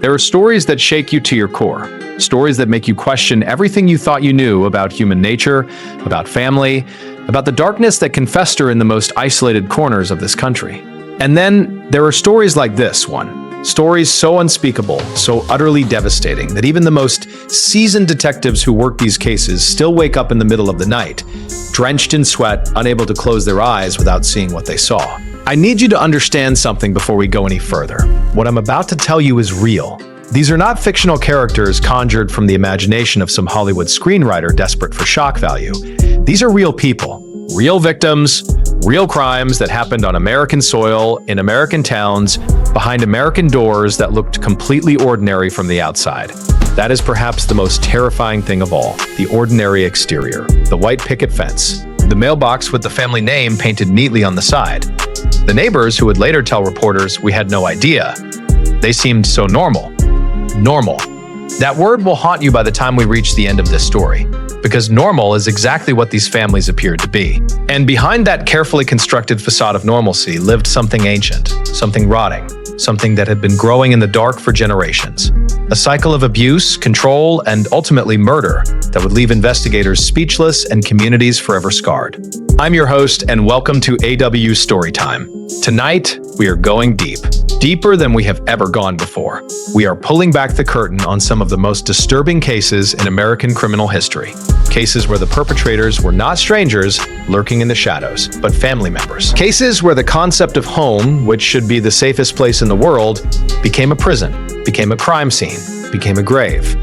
There are stories that shake you to your core, stories that make you question everything you thought you knew about human nature, about family, about the darkness that can fester in the most isolated corners of this country. And then there are stories like this one, stories so unspeakable, so utterly devastating that even the most seasoned detectives who work these cases still wake up in the middle of the night, drenched in sweat, unable to close their eyes without seeing what they saw. I need you to understand something before we go any further. What I'm about to tell you is real. These are not fictional characters conjured from the imagination of some Hollywood screenwriter desperate for shock value. These are real people, real victims, real crimes that happened on American soil, in American towns, behind American doors that looked completely ordinary from the outside. That is perhaps the most terrifying thing of all, the ordinary exterior, the white picket fence, the mailbox with the family name painted neatly on the side. The neighbors who would later tell reporters we had no idea. They seemed so normal. Normal. That word will haunt you by the time we reach the end of this story, because normal is exactly what these families appeared to be. And behind that carefully constructed facade of normalcy lived something ancient, something rotting, something that had been growing in the dark for generations. A cycle of abuse, control, and ultimately murder that would leave investigators speechless and communities forever scarred. I'm your host, and welcome to EWU Story Time. Tonight, we are going deep. Deeper than we have ever gone before. We are pulling back the curtain on some of the most disturbing cases in American criminal history. Cases where the perpetrators were not strangers lurking in the shadows, but family members. Cases where the concept of home, which should be the safest place in the world, became a prison, became a crime scene, became a grave.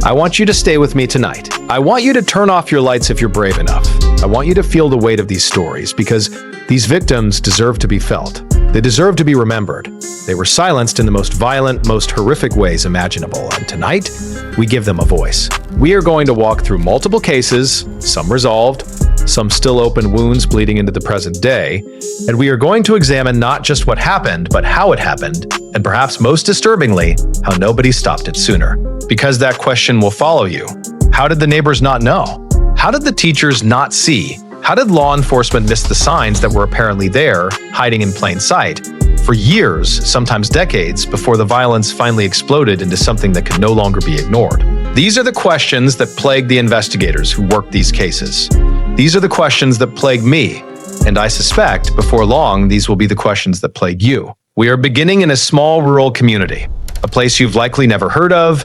I want you to stay with me tonight. I want you to turn off your lights if you're brave enough. I want you to feel the weight of these stories because these victims deserve to be felt. They deserve to be remembered. They were silenced in the most violent, most horrific ways imaginable, and tonight, we give them a voice. We are going to walk through multiple cases, some resolved, some still open wounds bleeding into the present day, and we are going to examine not just what happened, but how it happened, and perhaps most disturbingly, how nobody stopped it sooner. Because that question will follow you. How did the neighbors not know? How did the teachers not see? How did law enforcement miss the signs that were apparently there, hiding in plain sight, for years, sometimes decades, before the violence finally exploded into something that could no longer be ignored? These are the questions that plague the investigators who worked these cases. These are the questions that plague me, and I suspect, before long, these will be the questions that plague you. We are beginning in a small rural community, a place you've likely never heard of,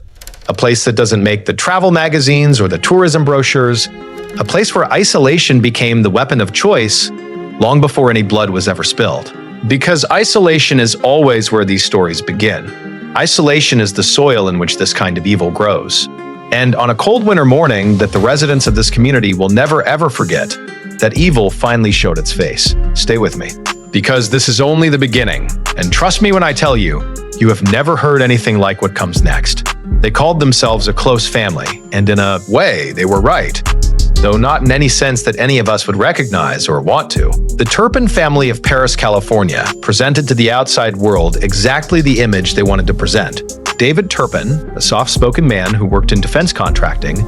a place that doesn't make the travel magazines or the tourism brochures, a place where isolation became the weapon of choice long before any blood was ever spilled. Because isolation is always where these stories begin. Isolation is the soil in which this kind of evil grows. And on a cold winter morning that the residents of this community will never ever forget, that evil finally showed its face. Stay with me. Because this is only the beginning. And trust me when I tell you, you have never heard anything like what comes next. They called themselves a close family, and in a way, they were right. Though not in any sense that any of us would recognize or want to. The Turpin family of Paris, California, presented to the outside world exactly the image they wanted to present. David Turpin, a soft-spoken man who worked in defense contracting,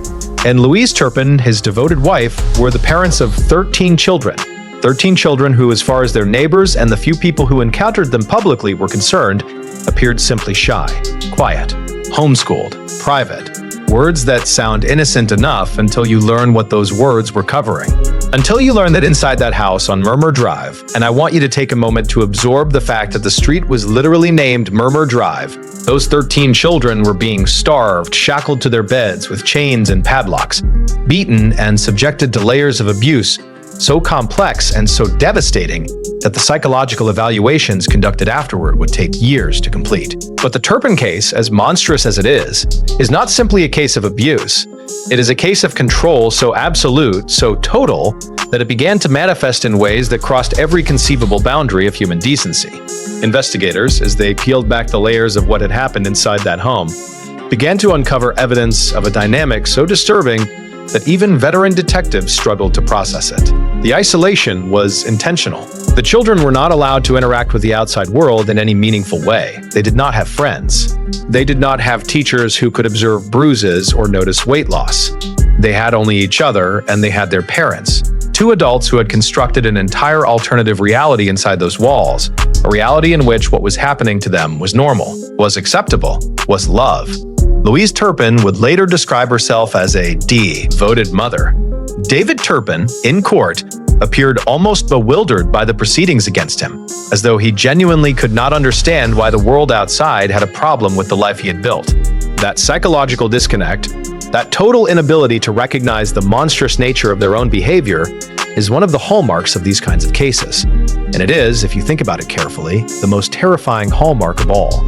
and Louise Turpin, his devoted wife, were the parents of 13 children. 13 children who, as far as their neighbors and the few people who encountered them publicly were concerned, appeared simply shy, quiet, homeschooled, private. Words that sound innocent enough until you learn what those words were covering. Until you learn that inside that house on Murmur Drive, and I want you to take a moment to absorb the fact that the street was literally named Murmur Drive, those 13 children were being starved, shackled to their beds with chains and padlocks, beaten and subjected to layers of abuse so complex and so devastating that the psychological evaluations conducted afterward would take years to complete. But the Turpin case, as monstrous as it is not simply a case of abuse. It is a case of control so absolute, so total, that it began to manifest in ways that crossed every conceivable boundary of human decency. Investigators, as they peeled back the layers of what had happened inside that home, began to uncover evidence of a dynamic so disturbing that even veteran detectives struggled to process it. The isolation was intentional. The children were not allowed to interact with the outside world in any meaningful way. They did not have friends. They did not have teachers who could observe bruises or notice weight loss. They had only each other, and they had their parents. Two adults who had constructed an entire alternative reality inside those walls, a reality in which what was happening to them was normal, was acceptable, was love. Louise Turpin would later describe herself as a devoted mother. David Turpin, in court, appeared almost bewildered by the proceedings against him, as though he genuinely could not understand why the world outside had a problem with the life he had built. That psychological disconnect, that total inability to recognize the monstrous nature of their own behavior, is one of the hallmarks of these kinds of cases. And it is, if you think about it carefully, the most terrifying hallmark of all.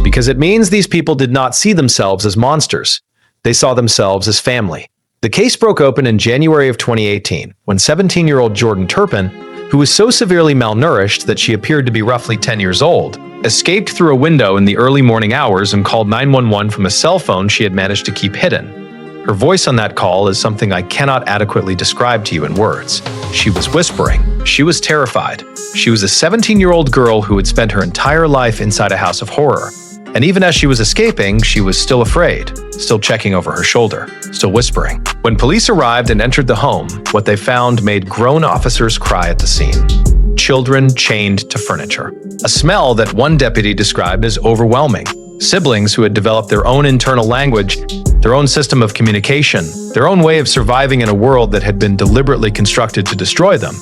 Because it means these people did not see themselves as monsters. They saw themselves as family. The case broke open in January of 2018, when 17-year-old Jordan Turpin, who was so severely malnourished that she appeared to be roughly 10 years old, escaped through a window in the early morning hours and called 911 from a cell phone she had managed to keep hidden. Her voice on that call is something I cannot adequately describe to you in words. She was whispering. She was terrified. She was a 17-year-old girl who had spent her entire life inside a house of horror. And even as she was escaping, she was still afraid, still checking over her shoulder, still whispering. When police arrived and entered the home, what they found made grown officers cry at the scene. Children chained to furniture. A smell that one deputy described as overwhelming. Siblings who had developed their own internal language, their own system of communication, their own way of surviving in a world that had been deliberately constructed to destroy them.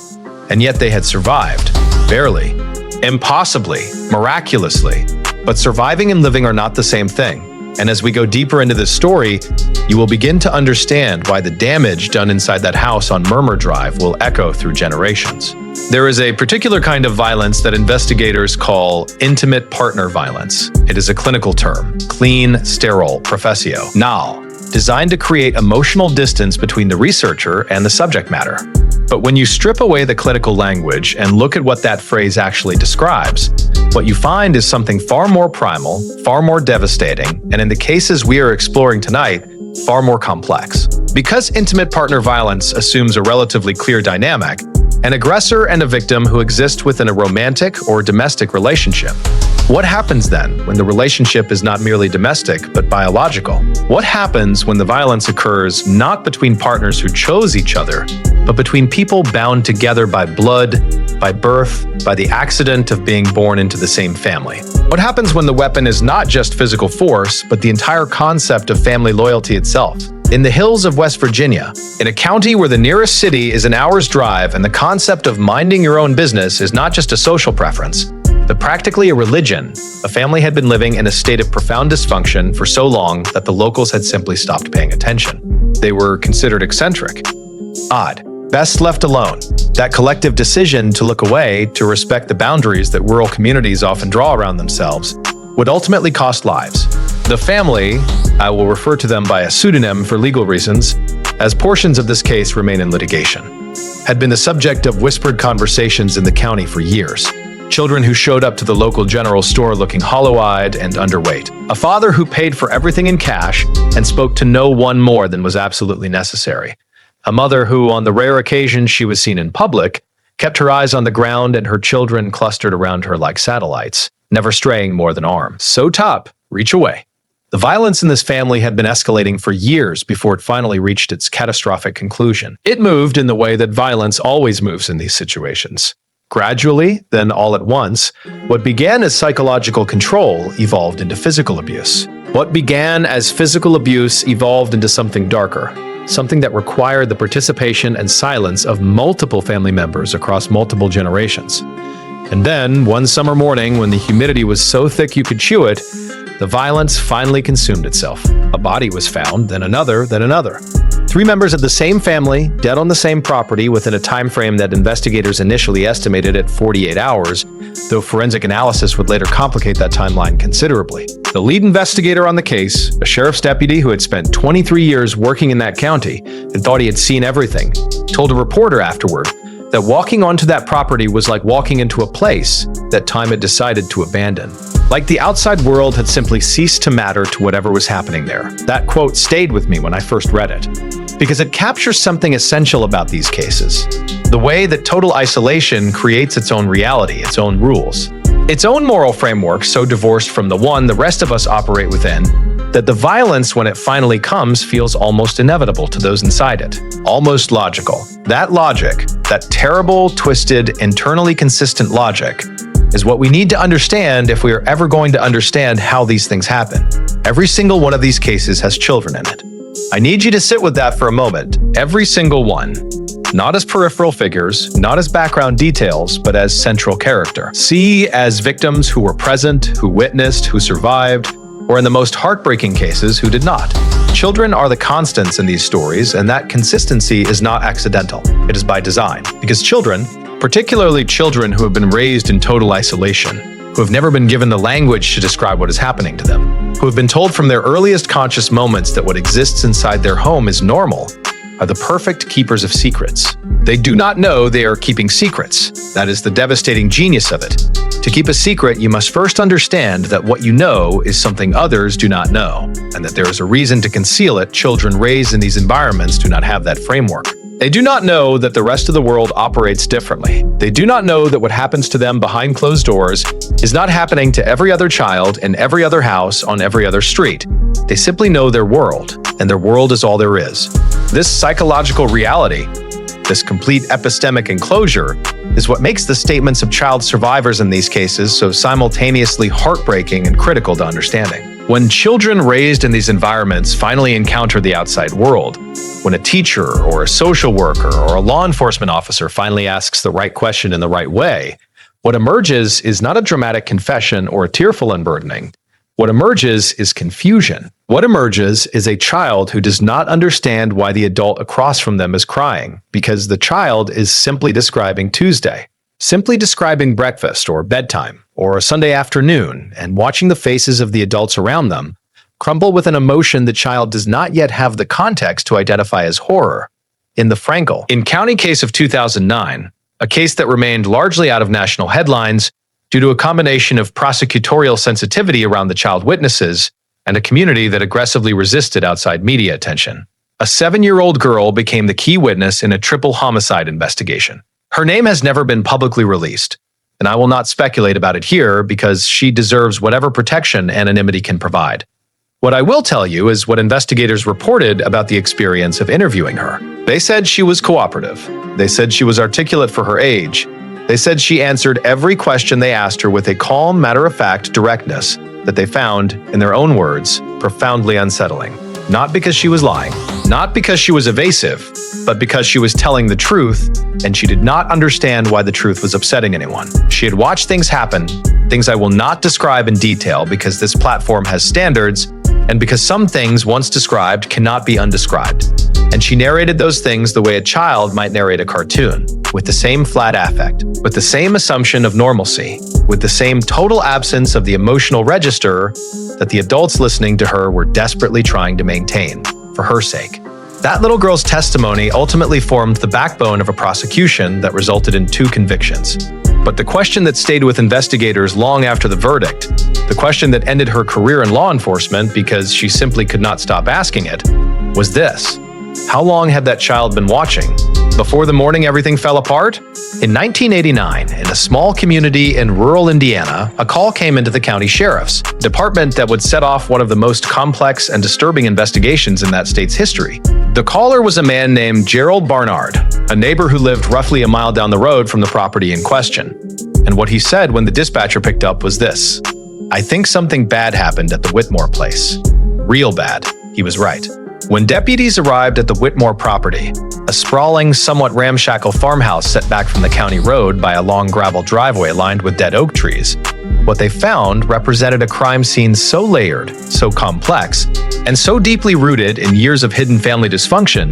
And yet they had survived. Barely. Impossibly. Miraculously. But surviving and living are not the same thing. And as we go deeper into this story, you will begin to understand why the damage done inside that house on Murmur Drive will echo through generations. There is a particular kind of violence that investigators call intimate partner violence. It is a clinical term, clean, sterile, professio, NAL, designed to create emotional distance between the researcher and the subject matter. But when you strip away the clinical language and look at what that phrase actually describes, what you find is something far more primal, far more devastating, and in the cases we are exploring tonight, far more complex. Because intimate partner violence assumes a relatively clear dynamic, an aggressor and a victim who exist within a romantic or domestic relationship. What happens then when the relationship is not merely domestic, but biological? What happens when the violence occurs not between partners who chose each other, but between people bound together by blood, by birth, by the accident of being born into the same family? What happens when the weapon is not just physical force, but the entire concept of family loyalty itself? In the hills of West Virginia, in a county where the nearest city is an hour's drive and the concept of minding your own business is not just a social preference, but practically a religion, a family had been living in a state of profound dysfunction for so long that the locals had simply stopped paying attention. They were considered eccentric, odd, best left alone. That collective decision to look away, to respect the boundaries that rural communities often draw around themselves, would ultimately cost lives. The family, I will refer to them by a pseudonym for legal reasons, as portions of this case remain in litigation, had been the subject of whispered conversations in the county for years. Children who showed up to the local general store looking hollow-eyed and underweight. A father who paid for everything in cash and spoke to no one more than was absolutely necessary. A mother who, on the rare occasion she was seen in public, kept her eyes on the ground and her children clustered around her like satellites, never straying more than arms. So top, reach away. The violence in this family had been escalating for years before it finally reached its catastrophic conclusion. It moved in the way that violence always moves in these situations. Gradually, then all at once, what began as psychological control evolved into physical abuse. What began as physical abuse evolved into something darker, something that required the participation and silence of multiple family members across multiple generations. And then, one summer morning, when the humidity was so thick you could chew it, the violence finally consumed itself. A body was found, then another, then another. 3 members of the same family, dead on the same property within a time frame that investigators initially estimated at 48 hours, though forensic analysis would later complicate that timeline considerably. The lead investigator on the case, a sheriff's deputy who had spent 23 years working in that county and thought he had seen everything, told a reporter afterward that walking onto that property was like walking into a place that time had decided to abandon. Like the outside world had simply ceased to matter to whatever was happening there. That quote stayed with me when I first read it, because it captures something essential about these cases. The way that total isolation creates its own reality, its own rules, its own moral framework so divorced from the one the rest of us operate within, that the violence, when it finally comes, feels almost inevitable to those inside it. Almost logical. That logic, that terrible, twisted, internally consistent logic, is what we need to understand if we are ever going to understand how these things happen. Every single one of these cases has children in it. I need you to sit with that for a moment. Every single one. Not as peripheral figures, not as background details, but as central character. See as victims who were present, who witnessed, who survived, or in the most heartbreaking cases, who did not. Children are the constants in these stories, and that consistency is not accidental. It is by design. Because children, particularly children who have been raised in total isolation, who have never been given the language to describe what is happening to them, who have been told from their earliest conscious moments that what exists inside their home is normal, are the perfect keepers of secrets. They do not know they are keeping secrets. That is the devastating genius of it. To keep a secret, you must first understand that what you know is something others do not know, and that there is a reason to conceal it. Children raised in these environments do not have that framework. They do not know that the rest of the world operates differently. They do not know that what happens to them behind closed doors is not happening to every other child in every other house on every other street. They simply know their world, and their world is all there is. This psychological reality, this complete epistemic enclosure, is what makes the statements of child survivors in these cases so simultaneously heartbreaking and critical to understanding. When children raised in these environments finally encounter the outside world, when a teacher or a social worker or a law enforcement officer finally asks the right question in the right way, what emerges is not a dramatic confession or a tearful unburdening. What emerges is confusion. What emerges is a child who does not understand why the adult across from them is crying, because the child is simply describing Tuesday, simply describing breakfast or bedtime or a Sunday afternoon, and watching the faces of the adults around them crumble with an emotion the child does not yet have the context to identify as horror. In the Frankel County case of 2009, a case that remained largely out of national headlines due to a combination of prosecutorial sensitivity around the child witnesses and a community that aggressively resisted outside media attention. A 7-year-old girl became the key witness in a triple homicide investigation. Her name has never been publicly released, and I will not speculate about it here because she deserves whatever protection anonymity can provide. What I will tell you is what investigators reported about the experience of interviewing her. They said she was cooperative. They said she was articulate for her age. They said she answered every question they asked her with a calm, matter-of-fact directness that they found, in their own words, profoundly unsettling. Not because she was lying, not because she was evasive, but because she was telling the truth, and she did not understand why the truth was upsetting anyone. She had watched things happen, things I will not describe in detail because this platform has standards, and because some things once described cannot be undescribed. And she narrated those things the way a child might narrate a cartoon, with the same flat affect, with the same assumption of normalcy, with the same total absence of the emotional register that the adults listening to her were desperately trying to maintain, for her sake. That little girl's testimony ultimately formed the backbone of a prosecution that resulted in 2 convictions. But the question that stayed with investigators long after the verdict, the question that ended her career in law enforcement because she simply could not stop asking it, was this: how long had that child been watching? Before the morning everything fell apart? In 1989, in a small community in rural Indiana, a call came into the county sheriff's department that would set off one of the most complex and disturbing investigations in that state's history. The caller was a man named Gerald Barnard, a neighbor who lived roughly a mile down the road from the property in question. And what he said when the dispatcher picked up was this: "I think something bad happened at the Whitmore place. Real bad." He was right. When deputies arrived at the Whitmore property, a sprawling, somewhat ramshackle farmhouse set back from the county road by a long gravel driveway lined with dead oak trees, what they found represented a crime scene so layered, so complex, and so deeply rooted in years of hidden family dysfunction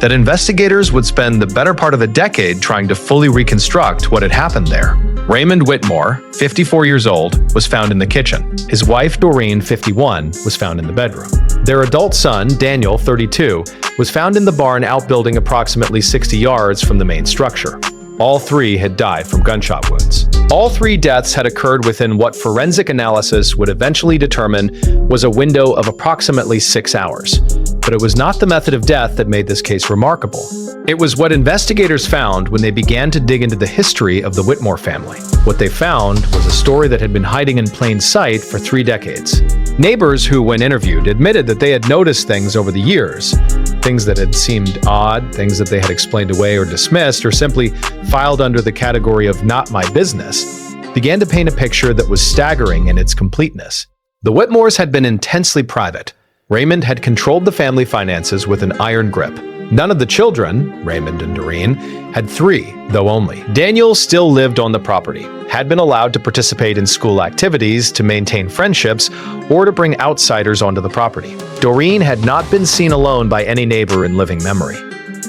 that investigators would spend the better part of a decade trying to fully reconstruct what had happened there. Raymond Whitmore, 54 years old, was found in the kitchen. His wife, Doreen, 51, was found in the bedroom. Their adult son, Daniel, 32, was found in the barn outbuilding approximately 60 yards from the main structure. All 3 had died from gunshot wounds. All 3 deaths had occurred within what forensic analysis would eventually determine was a window of approximately 6 hours. But it was not the method of death that made this case remarkable. It was what investigators found when they began to dig into the history of the Whitmore family. What they found was a story that had been hiding in plain sight for 3 decades. Neighbors who, when interviewed, admitted that they had noticed things over the years, things that had seemed odd, things that they had explained away or dismissed, or simply filed under the category of not my business. began to paint a picture that was staggering in its completeness. The Whitmores had been intensely private. Raymond had controlled the family finances with an iron grip. None of the children, Raymond and Doreen, had 3, though only. Daniel still lived on the property, had been allowed to participate in school activities, to maintain friendships, or to bring outsiders onto the property. Doreen had not been seen alone by any neighbor in living memory.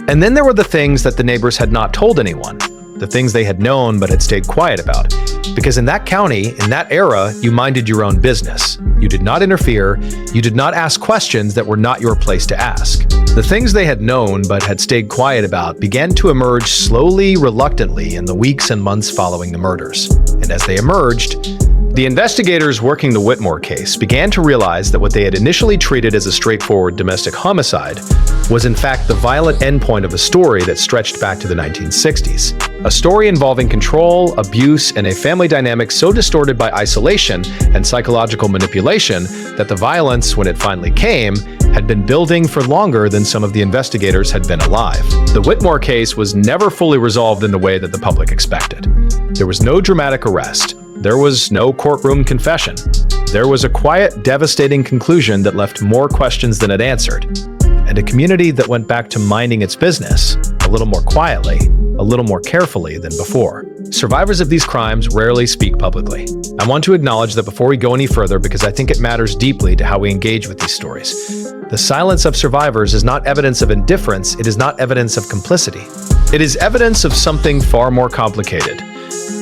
And then there were the things that the neighbors had not told anyone, the things they had known but had stayed quiet about. Because in that county, in that era, you minded your own business. You did not interfere, you did not ask questions that were not your place to ask. The things they had known but had stayed quiet about began to emerge slowly, reluctantly in the weeks and months following the murders. And as they emerged, the investigators working the Whitmore case began to realize that what they had initially treated as a straightforward domestic homicide was in fact the violent endpoint of a story that stretched back to the 1960s. A story involving control, abuse, and a family dynamic so distorted by isolation and psychological manipulation that the violence, when it finally came, had been building for longer than some of the investigators had been alive. The Whitmore case was never fully resolved in the way that the public expected. There was no dramatic arrest. There was no courtroom confession. There was a quiet, devastating conclusion that left more questions than it answered, and a community that went back to minding its business, a little more quietly, a little more carefully than before. Survivors of these crimes rarely speak publicly. I want to acknowledge that before we go any further, because I think it matters deeply to how we engage with these stories. The silence of survivors is not evidence of indifference, it is not evidence of complicity. It is evidence of something far more complicated.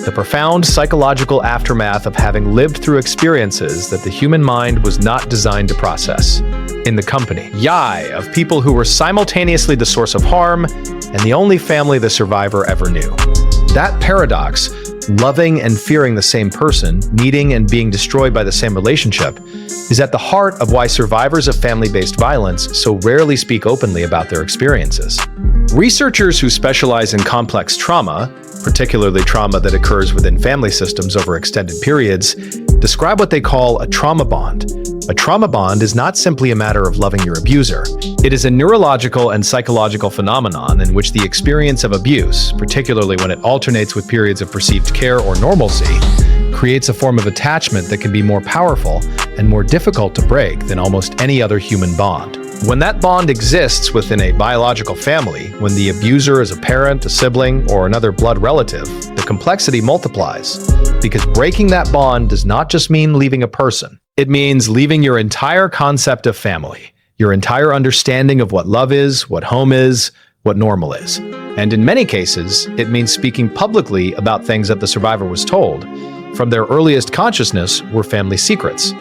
The profound psychological aftermath of having lived through experiences that the human mind was not designed to process. In the company, of people who were simultaneously the source of harm and the only family the survivor ever knew. That paradox, loving and fearing the same person, needing and being destroyed by the same relationship, is at the heart of why survivors of family-based violence so rarely speak openly about their experiences. Researchers who specialize in complex trauma, particularly trauma that occurs within family systems over extended periods, describe what they call a trauma bond. A trauma bond is not simply a matter of loving your abuser. It is a neurological and psychological phenomenon in which the experience of abuse, particularly when it alternates with periods of perceived care or normalcy, creates a form of attachment that can be more powerful and more difficult to break than almost any other human bond. When that bond exists within a biological family, when the abuser is a parent, a sibling, or another blood relative, the complexity multiplies. Because breaking that bond does not just mean leaving a person. It means leaving your entire concept of family, your entire understanding of what love is, what home is, what normal is. And in many cases, it means speaking publicly about things that the survivor was told, from their earliest consciousness, were family secrets.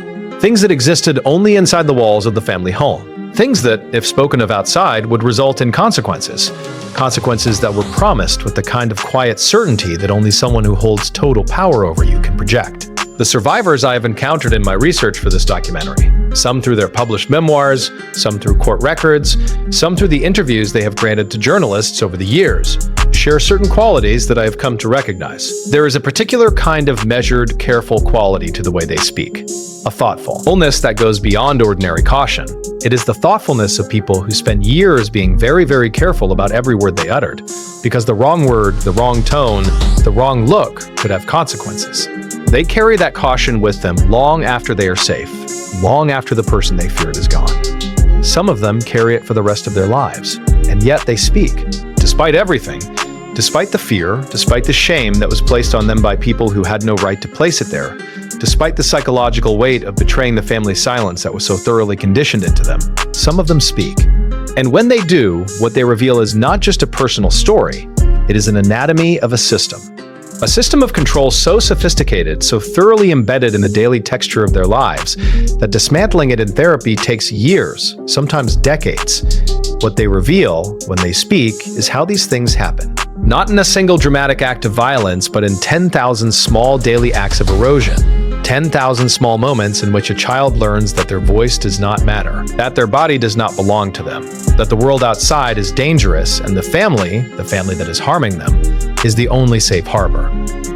Things that existed only inside the walls of the family home. Things that, if spoken of outside, would result in consequences. Consequences that were promised with the kind of quiet certainty that only someone who holds total power over you can project. The survivors I have encountered in my research for this documentary, some through their published memoirs, some through court records, some through the interviews they have granted to journalists over the years, share certain qualities that I have come to recognize. There is a particular kind of measured, careful quality to the way they speak. A thoughtfulness that goes beyond ordinary caution. It is the thoughtfulness of people who spend years being very, very careful about every word they uttered, because the wrong word, the wrong tone, the wrong look could have consequences. They carry that caution with them long after they are safe, long after the person they feared is gone. Some of them carry it for the rest of their lives, and yet they speak, despite everything, despite the fear, despite the shame that was placed on them by people who had no right to place it there, despite the psychological weight of betraying the family silence that was so thoroughly conditioned into them. Some of them speak. And when they do, what they reveal is not just a personal story, it is an anatomy of a system. A system of control so sophisticated, so thoroughly embedded in the daily texture of their lives, that dismantling it in therapy takes years, sometimes decades. What they reveal, when they speak, is how these things happen. Not in a single dramatic act of violence, but in 10,000 small daily acts of erosion. 10,000 small moments in which a child learns that their voice does not matter, that their body does not belong to them, that the world outside is dangerous, and the family that is harming them, is the only safe harbor.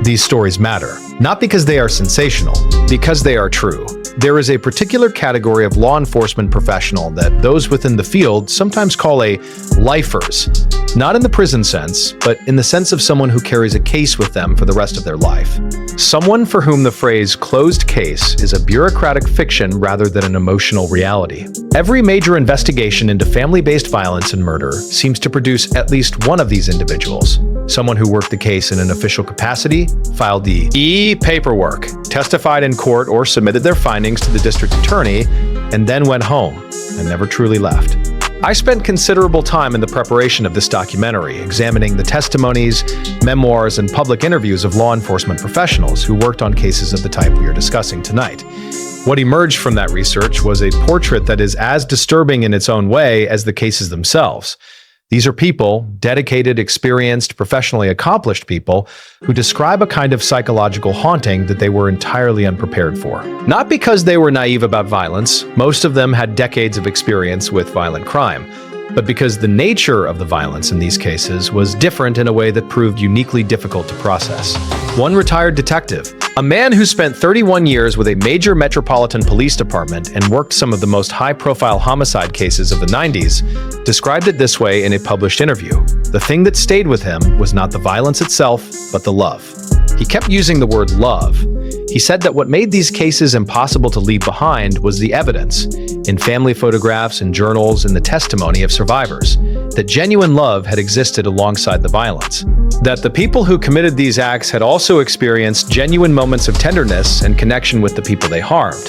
These stories matter, not because they are sensational, because they are true. There is a particular category of law enforcement professional that those within the field sometimes call a lifers, not in the prison sense, but in the sense of someone who carries a case with them for the rest of their life. Someone for whom the phrase closed case is a bureaucratic fiction rather than an emotional reality. Every major investigation into family-based violence and murder seems to produce at least one of these individuals. Someone who worked the case in an official capacity, filed the paperwork, testified in court or submitted their findings to the district attorney, and then went home and never truly left. I spent considerable time in the preparation of this documentary, examining the testimonies, memoirs, and public interviews of law enforcement professionals who worked on cases of the type we are discussing tonight. What emerged from that research was a portrait that is as disturbing in its own way as the cases themselves. These are people, dedicated, experienced, professionally accomplished people, who describe a kind of psychological haunting that they were entirely unprepared for. Not because they were naive about violence, most of them had decades of experience with violent crime, but because the nature of the violence in these cases was different in a way that proved uniquely difficult to process. One retired detective, a man who spent 31 years with a major metropolitan police department and worked some of the most high-profile homicide cases of the 90s, described it this way in a published interview. The thing that stayed with him was not the violence itself, but the love. He kept using the word love. He said that what made these cases impossible to leave behind was the evidence, in family photographs and journals and the testimony of survivors, that genuine love had existed alongside the violence. That the people who committed these acts had also experienced genuine moments of tenderness and connection with the people they harmed.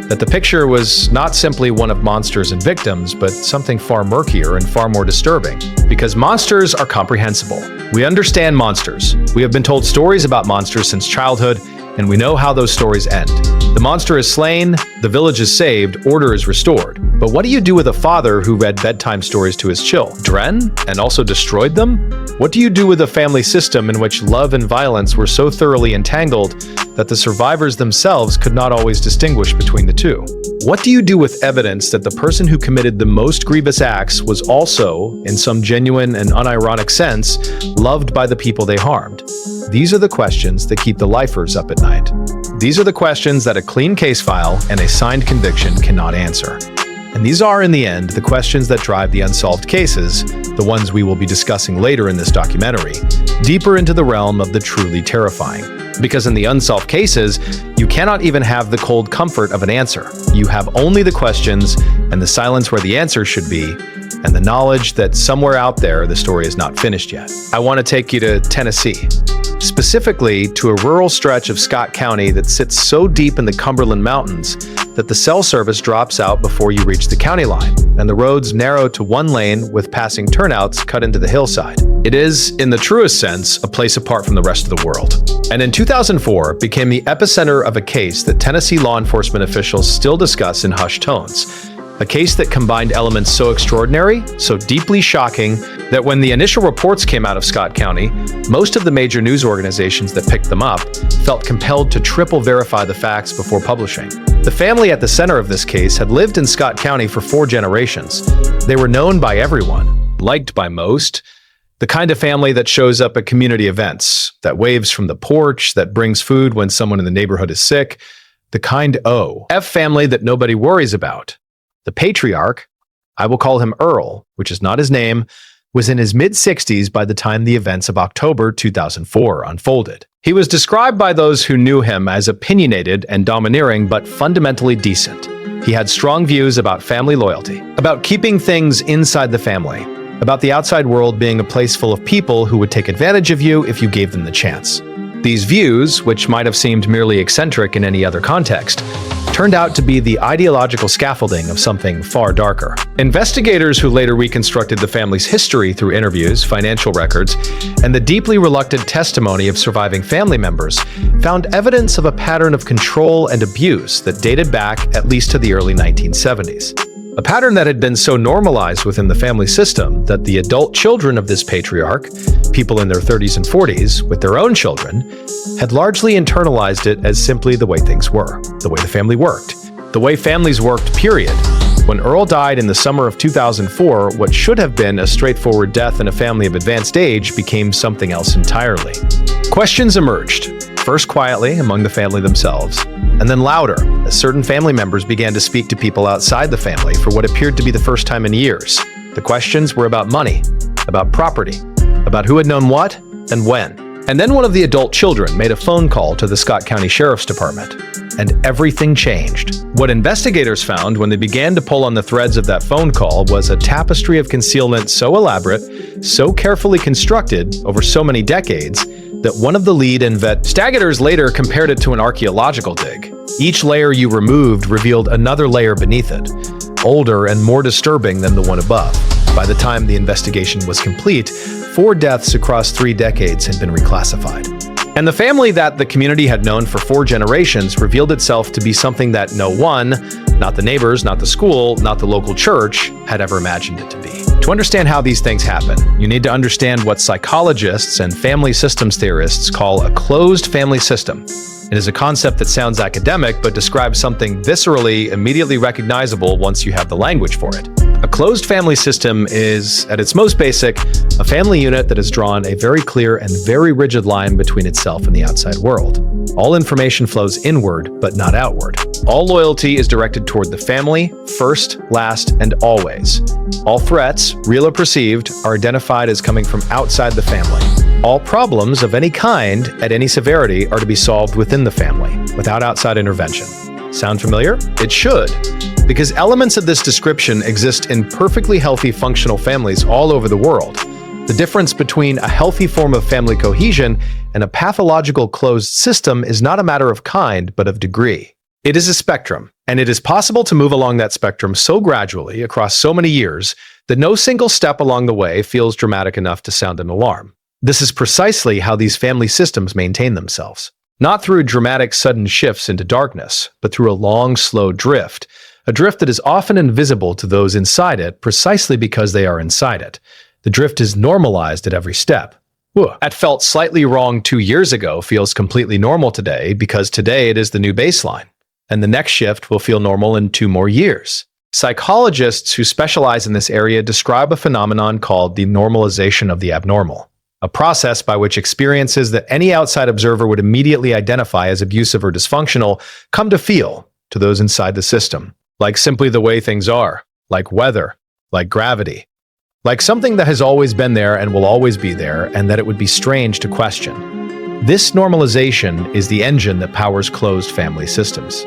That the picture was not simply one of monsters and victims, but something far murkier and far more disturbing. Because monsters are comprehensible. We understand monsters. We have been told stories about monsters since childhood, and we know how those stories end. The monster is slain, the village is saved, order is restored. But what do you do with a father who read bedtime stories to his children and also destroyed them? What do you do with a family system in which love and violence were so thoroughly entangled that the survivors themselves could not always distinguish between the two? What do you do with evidence that the person who committed the most grievous acts was also, in some genuine and unironic sense, loved by the people they harmed? These are the questions that keep the lifers up at night. These are the questions that a clean case file and a signed conviction cannot answer. And these are, in the end, the questions that drive the unsolved cases, the ones we will be discussing later in this documentary, deeper into the realm of the truly terrifying. Because in the unsolved cases, you cannot even have the cold comfort of an answer. You have only the questions and the silence where the answer should be, and the knowledge that somewhere out there the story is not finished yet. I want to take you to Tennessee, specifically to a rural stretch of Scott County that sits so deep in the Cumberland Mountains that the cell service drops out before you reach the county line, and the roads narrow to one lane with passing turnouts cut into the hillside. It is, in the truest sense, a place apart from the rest of the world. And in 2004, became the epicenter of a case that Tennessee law enforcement officials still discuss in hushed tones. A case that combined elements so extraordinary, so deeply shocking, that when the initial reports came out of Scott County, most of the major news organizations that picked them up felt compelled to triple verify the facts before publishing. The family at the center of this case had lived in Scott County for 4 generations. They were known by everyone, liked by most, the kind of family that shows up at community events, that waves from the porch, that brings food when someone in the neighborhood is sick, the kind F family that nobody worries about. The patriarch, I will call him Earl, which is not his name, was in his mid-60s by the time the events of October 2004 unfolded. He was described by those who knew him as opinionated and domineering, but fundamentally decent. He had strong views about family loyalty, about keeping things inside the family, about the outside world being a place full of people who would take advantage of you if you gave them the chance. These views, which might have seemed merely eccentric in any other context, turned out to be the ideological scaffolding of something far darker. Investigators who later reconstructed the family's history through interviews, financial records, and the deeply reluctant testimony of surviving family members found evidence of a pattern of control and abuse that dated back at least to the early 1970s. A pattern that had been so normalized within the family system that the adult children of this patriarch, people in their 30s and 40s, with their own children, had largely internalized it as simply the way things were, the way the family worked, the way families worked, period. When Earl died in the summer of 2004, what should have been a straightforward death in a family of advanced age became something else entirely. Questions emerged, first quietly among the family themselves, and then louder as certain family members began to speak to people outside the family for what appeared to be the first time in years. The questions were about money, about property, about who had known what and when. And then one of the adult children made a phone call to the Scott County Sheriff's Department, and everything changed. What investigators found when they began to pull on the threads of that phone call was a tapestry of concealment so elaborate, so carefully constructed over so many decades, that one of the lead investigators later compared it to an archaeological dig. Each layer you removed revealed another layer beneath it, older and more disturbing than the one above. By the time the investigation was complete, 4 deaths across 3 decades had been reclassified. And the family that the community had known for 4 generations revealed itself to be something that no one, not the neighbors, not the school, not the local church, had ever imagined it to be. To understand how these things happen, you need to understand what psychologists and family systems theorists call a closed family system. It is a concept that sounds academic, but describes something viscerally, immediately recognizable once you have the language for it. A closed family system is, at its most basic, a family unit that has drawn a very clear and very rigid line between itself and the outside world. All information flows inward, but not outward. All loyalty is directed toward the family, first, last, and always. All threats, real or perceived, are identified as coming from outside the family. All problems of any kind, at any severity, are to be solved within the family, without outside intervention. Sound familiar? It should, because elements of this description exist in perfectly healthy functional families all over the world. The difference between a healthy form of family cohesion and a pathological closed system is not a matter of kind, but of degree. It is a spectrum, and it is possible to move along that spectrum so gradually across so many years that no single step along the way feels dramatic enough to sound an alarm. This is precisely how these family systems maintain themselves. Not through dramatic sudden shifts into darkness, but through a long, slow drift. A drift that is often invisible to those inside it precisely because they are inside it. The drift is normalized at every step. What felt slightly wrong 2 years ago feels completely normal today because today it is the new baseline. And the next shift will feel normal in 2 more years. Psychologists who specialize in this area describe a phenomenon called the normalization of the abnormal, a process by which experiences that any outside observer would immediately identify as abusive or dysfunctional come to feel, to those inside the system, like simply the way things are, like weather, like gravity, like something that has always been there and will always be there, and that it would be strange to question. This normalization is the engine that powers closed family systems.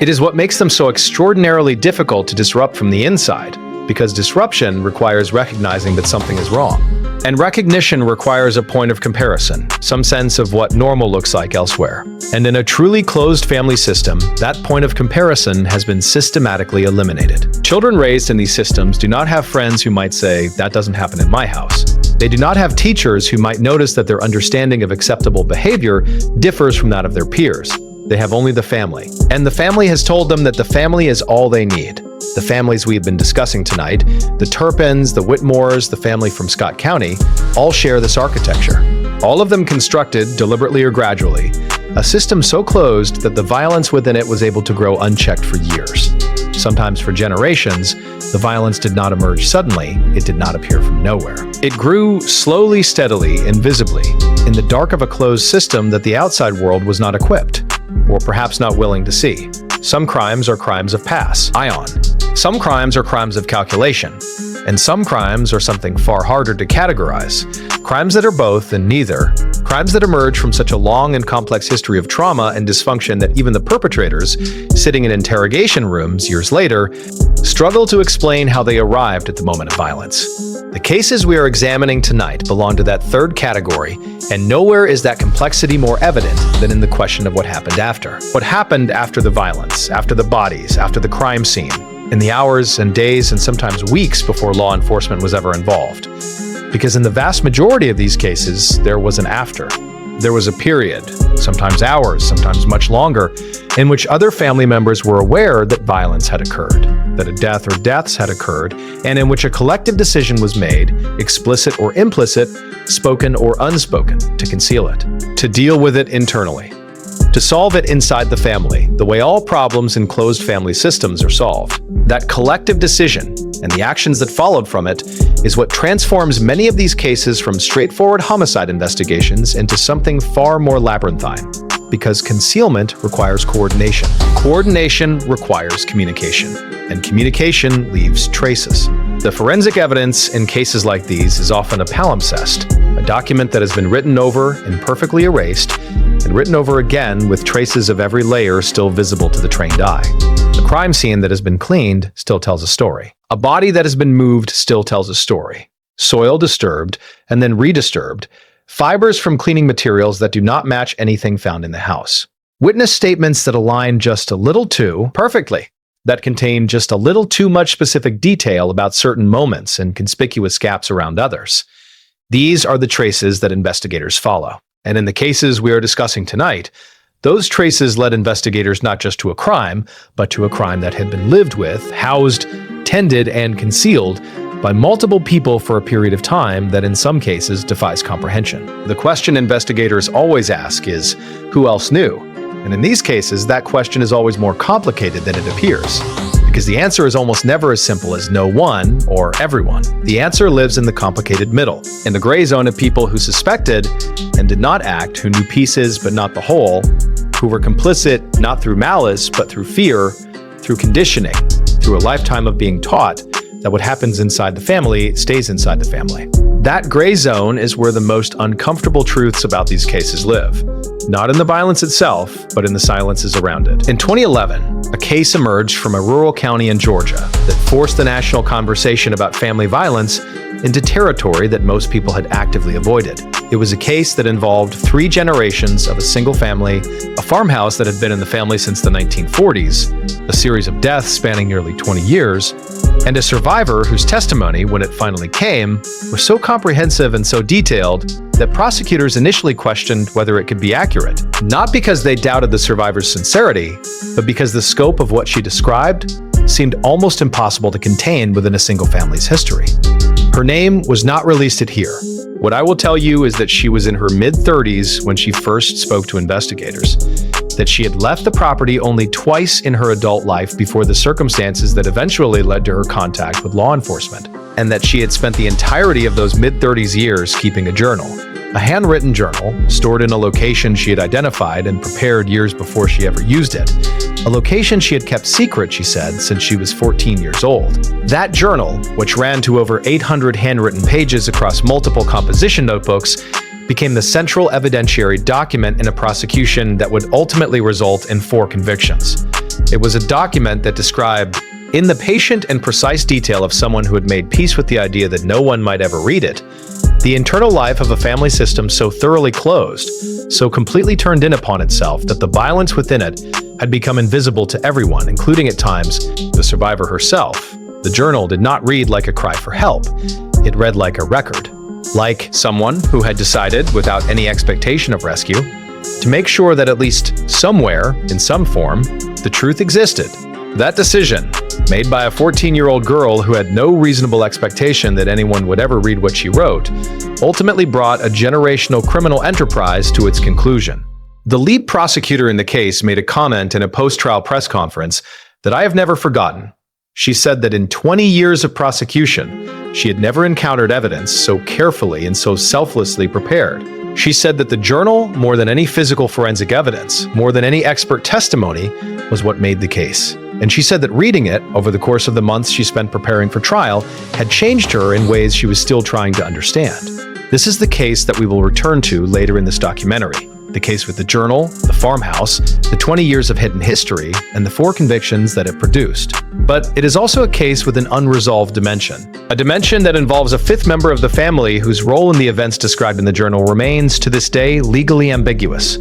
It is what makes them so extraordinarily difficult to disrupt from the inside, because disruption requires recognizing that something is wrong. And recognition requires a point of comparison, some sense of what normal looks like elsewhere. And in a truly closed family system, that point of comparison has been systematically eliminated. Children raised in these systems do not have friends who might say, "That doesn't happen in my house." They do not have teachers who might notice that their understanding of acceptable behavior differs from that of their peers. They have only the family. And the family has told them that the family is all they need. The families we've been discussing tonight, the Turpins, the Whitmores, the family from Scott County, all share this architecture. All of them constructed, deliberately or gradually, a system so closed that the violence within it was able to grow unchecked for years. Sometimes for generations, the violence did not emerge suddenly, it did not appear from nowhere. It grew slowly, steadily, invisibly, in the dark of a closed system that the outside world was not equipped, or perhaps not willing to see. Some crimes are crimes of ion. Some crimes are crimes of calculation. And some crimes are something far harder to categorize. Crimes that are both and neither. Crimes that emerge from such a long and complex history of trauma and dysfunction that even the perpetrators, sitting in interrogation rooms years later, struggle to explain how they arrived at the moment of violence. The cases we are examining tonight belong to that third category, and nowhere is that complexity more evident than in the question of what happened after. What happened after the violence, after the bodies, after the crime scene, in the hours and days and sometimes weeks before law enforcement was ever involved. Because in the vast majority of these cases, there was an after. There was a period, sometimes hours, sometimes much longer, in which other family members were aware that violence had occurred, that a death or deaths had occurred, and in which a collective decision was made, explicit or implicit, spoken or unspoken, to conceal it, to deal with it internally, to solve it inside the family, the way all problems in closed family systems are solved. That collective decision and the actions that followed from it is what transforms many of these cases from straightforward homicide investigations into something far more labyrinthine. Because concealment requires coordination. Coordination requires communication. And communication leaves traces. The forensic evidence in cases like these is often a palimpsest, a document that has been written over and perfectly erased, and written over again with traces of every layer still visible to the trained eye. A crime scene that has been cleaned still tells a story. A body that has been moved still tells a story. Soil disturbed and then redisturbed. Fibers from cleaning materials that do not match anything found in the house. Witness statements that align just a little too perfectly, that contain just a little too much specific detail about certain moments and conspicuous gaps around others. These are the traces that investigators follow. And in the cases we are discussing tonight, those traces led investigators not just to a crime, but to a crime that had been lived with, housed, tended, and concealed by multiple people for a period of time that in some cases defies comprehension. The question investigators always ask is, who else knew? And in these cases, that question is always more complicated than it appears, because the answer is almost never as simple as no one or everyone. The answer lives in the complicated middle, in the gray zone of people who suspected and did not act, who knew pieces but not the whole, who were complicit not through malice but through fear, through conditioning, through a lifetime of being taught that what happens inside the family stays inside the family. That gray zone is where the most uncomfortable truths about these cases live. Not in the violence itself, but in the silences around it. In 2011, a case emerged from a rural county in Georgia that forced the national conversation about family violence into territory that most people had actively avoided. It was a case that involved 3 generations of a single family, a farmhouse that had been in the family since the 1940s, a series of deaths spanning nearly 20 years, and a survivor whose testimony, when it finally came, was so comprehensive and so detailed that prosecutors initially questioned whether it could be accurate. Not because they doubted the survivor's sincerity, but because the scope of what she described seemed almost impossible to contain within a single family's history. Her name was not released at here. What I will tell you is that she was in her mid-30s when she first spoke to investigators, that she had left the property only twice in her adult life before the circumstances that eventually led to her contact with law enforcement, and that she had spent the entirety of those mid-30s years keeping a journal. A handwritten journal, stored in a location she had identified and prepared years before she ever used it. A location she had kept secret, she said, since she was 14 years old. That journal, which ran to over 800 handwritten pages across multiple composition notebooks, became the central evidentiary document in a prosecution that would ultimately result in 4 convictions. It was a document that described, in the patient and precise detail of someone who had made peace with the idea that no one might ever read it, the internal life of a family system so thoroughly closed, so completely turned in upon itself that the violence within it had become invisible to everyone, including at times the survivor herself. The journal did not read like a cry for help. It read like a record, like someone who had decided, without any expectation of rescue, to make sure that at least somewhere, in some form, the truth existed. That decision, made by a 14-year-old girl who had no reasonable expectation that anyone would ever read what she wrote, ultimately brought a generational criminal enterprise to its conclusion. The lead prosecutor in the case made a comment in a post-trial press conference that I have never forgotten. She said that in 20 years of prosecution, she had never encountered evidence so carefully and so selflessly prepared. She said that the journal, more than any physical forensic evidence, more than any expert testimony, was what made the case. And she said that reading it, over the course of the months she spent preparing for trial, had changed her in ways she was still trying to understand. This is the case that we will return to later in this documentary. The case with the journal, the farmhouse, the 20 years of hidden history, and the 4 convictions that it produced. But it is also a case with an unresolved dimension. A dimension that involves a 5th member of the family whose role in the events described in the journal remains, to this day, legally ambiguous.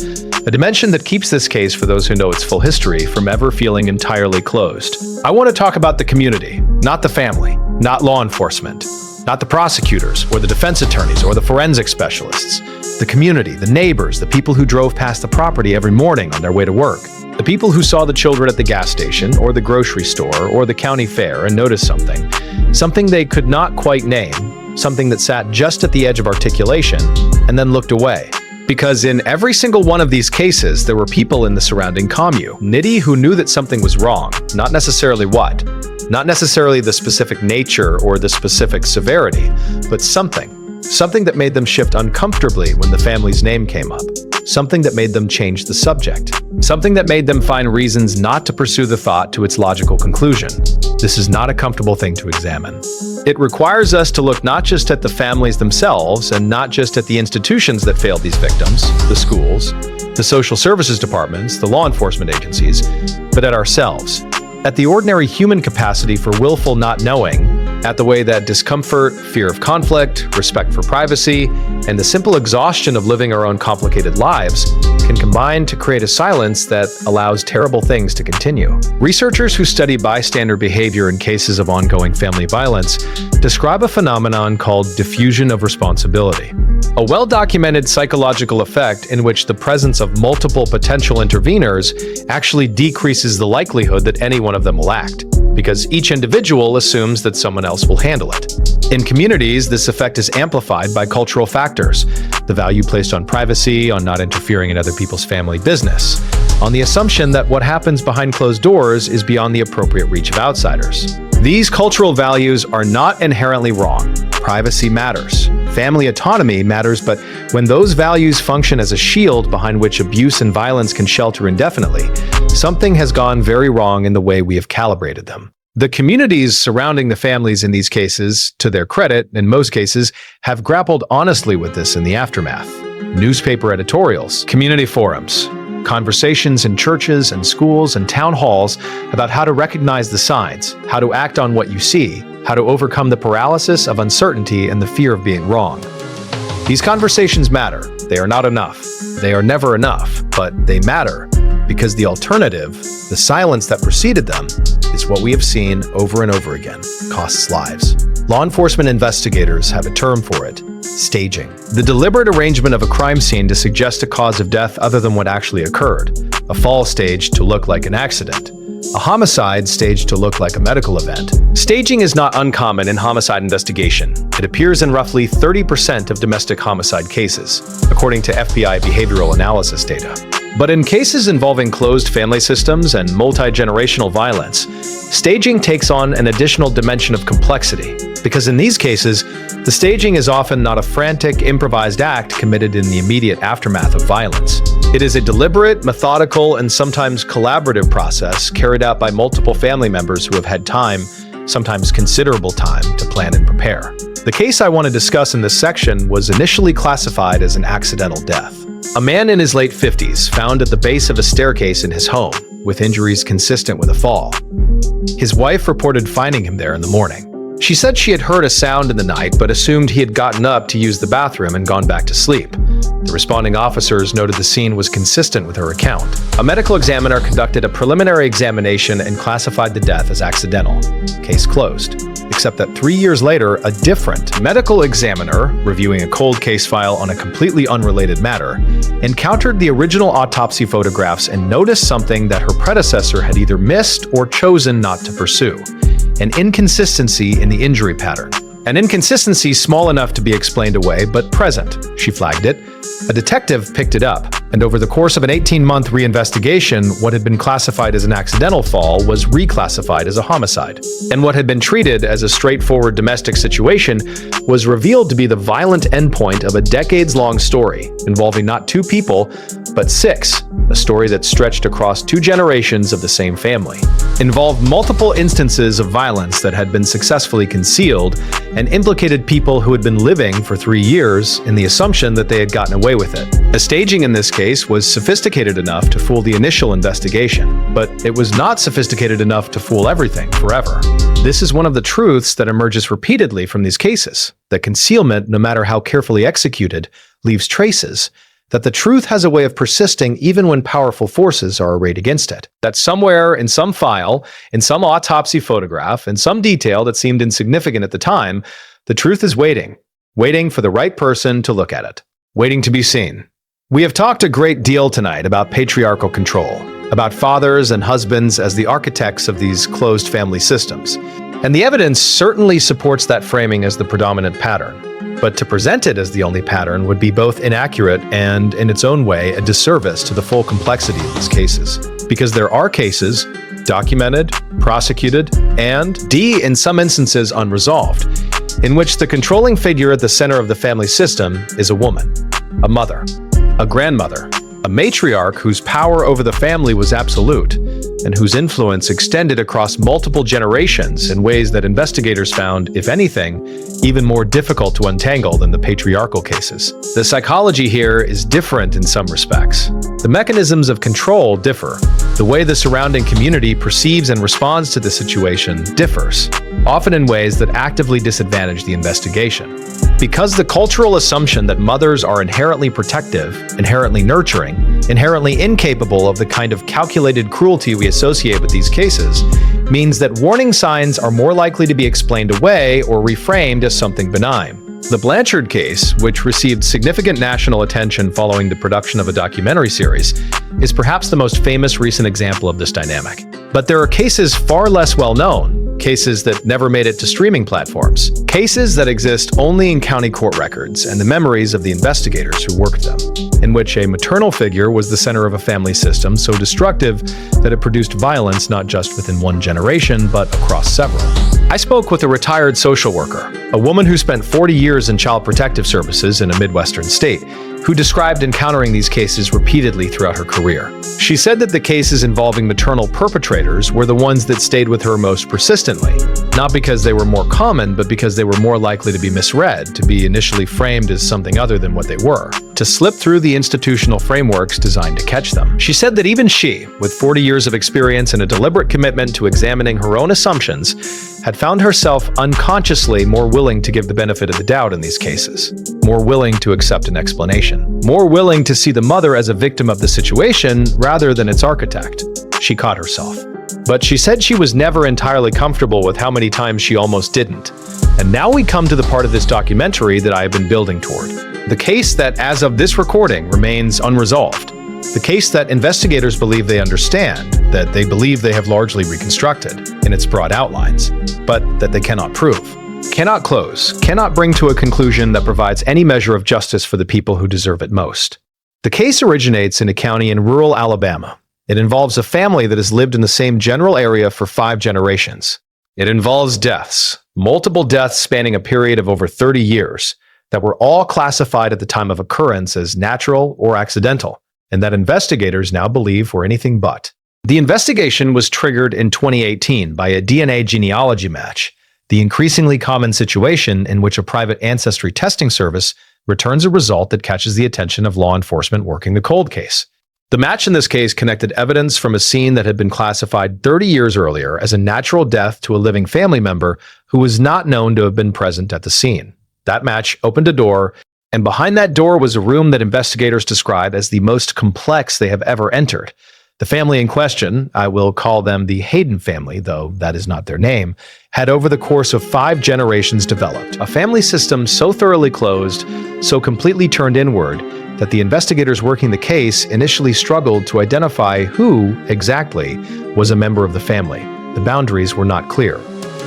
A dimension that keeps this case, for those who know its full history, from ever feeling entirely closed. I want to talk about the community, not the family, not law enforcement, not the prosecutors, or the defense attorneys, or the forensic specialists. The community, the neighbors, the people who drove past the property every morning on their way to work. The people who saw the children at the gas station, or the grocery store, or the county fair and noticed something they could not quite name, something that sat just at the edge of articulation, and then looked away. Because in every single one of these cases, there were people in the surrounding community who knew that something was wrong, not necessarily what, not necessarily the specific nature or the specific severity, but something that made them shift uncomfortably when the family's name came up, something that made them change the subject, something that made them find reasons not to pursue the thought to its logical conclusion. This is not a comfortable thing to examine. It requires us to look not just at the families themselves and not just at the institutions that failed these victims, the schools, the social services departments, the law enforcement agencies, but at ourselves, at the ordinary human capacity for willful not knowing, at the way that discomfort, fear of conflict, respect for privacy, and the simple exhaustion of living our own complicated lives can combine to create a silence that allows terrible things to continue. Researchers who study bystander behavior in cases of ongoing family violence describe a phenomenon called diffusion of responsibility, a well-documented psychological effect in which the presence of multiple potential interveners actually decreases the likelihood that any one of them will act, because each individual assumes that someone else will handle it. In communities, this effect is amplified by cultural factors, the value placed on privacy, on not interfering in other people's family business, on the assumption that what happens behind closed doors is beyond the appropriate reach of outsiders. These cultural values are not inherently wrong. Privacy matters. Family autonomy matters, but when those values function as a shield behind which abuse and violence can shelter indefinitely, something has gone very wrong in the way we have calibrated them. The communities surrounding the families in these cases, to their credit, in most cases, have grappled honestly with this in the aftermath. Newspaper editorials, community forums, conversations in churches and schools and town halls about how to recognize the signs, how to act on what you see, how to overcome the paralysis of uncertainty and the fear of being wrong. These conversations matter. They are not enough. They are never enough, but they matter because the alternative, the silence that preceded them, is what we have seen over and over again, costs lives. Law enforcement investigators have a term for it: staging. The deliberate arrangement of a crime scene to suggest a cause of death other than what actually occurred, a fall staged to look like an accident, a homicide staged to look like a medical event. Staging is not uncommon in homicide investigation. It appears in roughly 30% of domestic homicide cases, according to FBI behavioral analysis data. But in cases involving closed family systems and multi-generational violence, staging takes on an additional dimension of complexity, because in these cases, the staging is often not a frantic, improvised act committed in the immediate aftermath of violence. It is a deliberate, methodical, and sometimes collaborative process carried out by multiple family members who have had time, sometimes considerable time, to plan and prepare. The case I want to discuss in this section was initially classified as an accidental death. A man in his late 50s found at the base of a staircase in his home, with injuries consistent with a fall. His wife reported finding him there in the morning. She said she had heard a sound in the night, but assumed he had gotten up to use the bathroom and gone back to sleep. The responding officers noted the scene was consistent with her account. A medical examiner conducted a preliminary examination and classified the death as accidental. Case closed. Except that 3 years later, a different medical examiner, reviewing a cold case file on a completely unrelated matter, encountered the original autopsy photographs and noticed something that her predecessor had either missed or chosen not to pursue: an inconsistency in the injury pattern. An inconsistency small enough to be explained away, but present, she flagged it. A detective picked it up, and over the course of an 18-month reinvestigation, what had been classified as an accidental fall was reclassified as a homicide. And what had been treated as a straightforward domestic situation was revealed to be the violent endpoint of a decades-long story involving not 2 people, but 6, a story that stretched across 2 generations of the same family, involved multiple instances of violence that had been successfully concealed, and implicated people who had been living for 3 years in the assumption that they had gotten away with it. The staging in this case was sophisticated enough to fool the initial investigation, but it was not sophisticated enough to fool everything forever. This is one of the truths that emerges repeatedly from these cases, that concealment, no matter how carefully executed, leaves traces, that the truth has a way of persisting even when powerful forces are arrayed against it. That somewhere in some file, in some autopsy photograph, in some detail that seemed insignificant at the time, the truth is waiting for the right person to look at it, waiting to be seen. We have talked a great deal tonight about patriarchal control, about fathers and husbands as the architects of these closed family systems. And the evidence certainly supports that framing as the predominant pattern. But to present it as the only pattern would be both inaccurate and, in its own way, a disservice to the full complexity of these cases. Because there are cases, documented, prosecuted, and, in some instances, unresolved, in which the controlling figure at the center of the family system is a woman, a mother, a grandmother, a matriarch whose power over the family was absolute, and whose influence extended across multiple generations in ways that investigators found, if anything, even more difficult to untangle than the patriarchal cases. The psychology here is different in some respects. The mechanisms of control differ. The way the surrounding community perceives and responds to the situation differs, often in ways that actively disadvantage the investigation. Because the cultural assumption that mothers are inherently protective, inherently nurturing, inherently incapable of the kind of calculated cruelty we associate with these cases, means that warning signs are more likely to be explained away or reframed as something benign. The Blanchard case, which received significant national attention following the production of a documentary series, is perhaps the most famous recent example of this dynamic. But there are cases far less well-known, cases that never made it to streaming platforms, cases that exist only in county court records and the memories of the investigators who worked them, in which a maternal figure was the center of a family system so destructive that it produced violence not just within one generation, but across several. I spoke with a retired social worker, a woman who spent 40 years in child protective services in a Midwestern state, who described encountering these cases repeatedly throughout her career. She said that the cases involving maternal perpetrators were the ones that stayed with her most persistently, not because they were more common, but because they were more likely to be misread, to be initially framed as something other than what they were, to slip through the institutional frameworks designed to catch them. She said that even she, with 40 years of experience and a deliberate commitment to examining her own assumptions, had found herself unconsciously more willing to give the benefit of the doubt in these cases, more willing to accept an explanation, more willing to see the mother as a victim of the situation rather than its architect. She caught herself. But she said she was never entirely comfortable with how many times she almost didn't. And now we come to the part of this documentary that I have been building toward. The case that, as of this recording, remains unresolved. The case that investigators believe they understand, that they believe they have largely reconstructed in its broad outlines, but that they cannot prove, cannot close, cannot bring to a conclusion that provides any measure of justice for the people who deserve it most. The case originates in a county in rural Alabama. It involves a family that has lived in the same general area for 5 generations. It involves deaths, multiple deaths spanning a period of over 30 years, that were all classified at the time of occurrence as natural or accidental, and that investigators now believe were anything but. The investigation was triggered in 2018 by a DNA genealogy match, the increasingly common situation in which a private ancestry testing service returns a result that catches the attention of law enforcement working the cold case. The match in this case connected evidence from a scene that had been classified 30 years earlier as a natural death to a living family member who was not known to have been present at the scene. That match opened a door, and behind that door was a room that investigators describe as the most complex they have ever entered. The family in question, I will call them the Hayden family, though that is not their name, had over the course of 5 generations developed a family system so thoroughly closed, so completely turned inward, that the investigators working the case initially struggled to identify who, exactly, was a member of the family. The boundaries were not clear.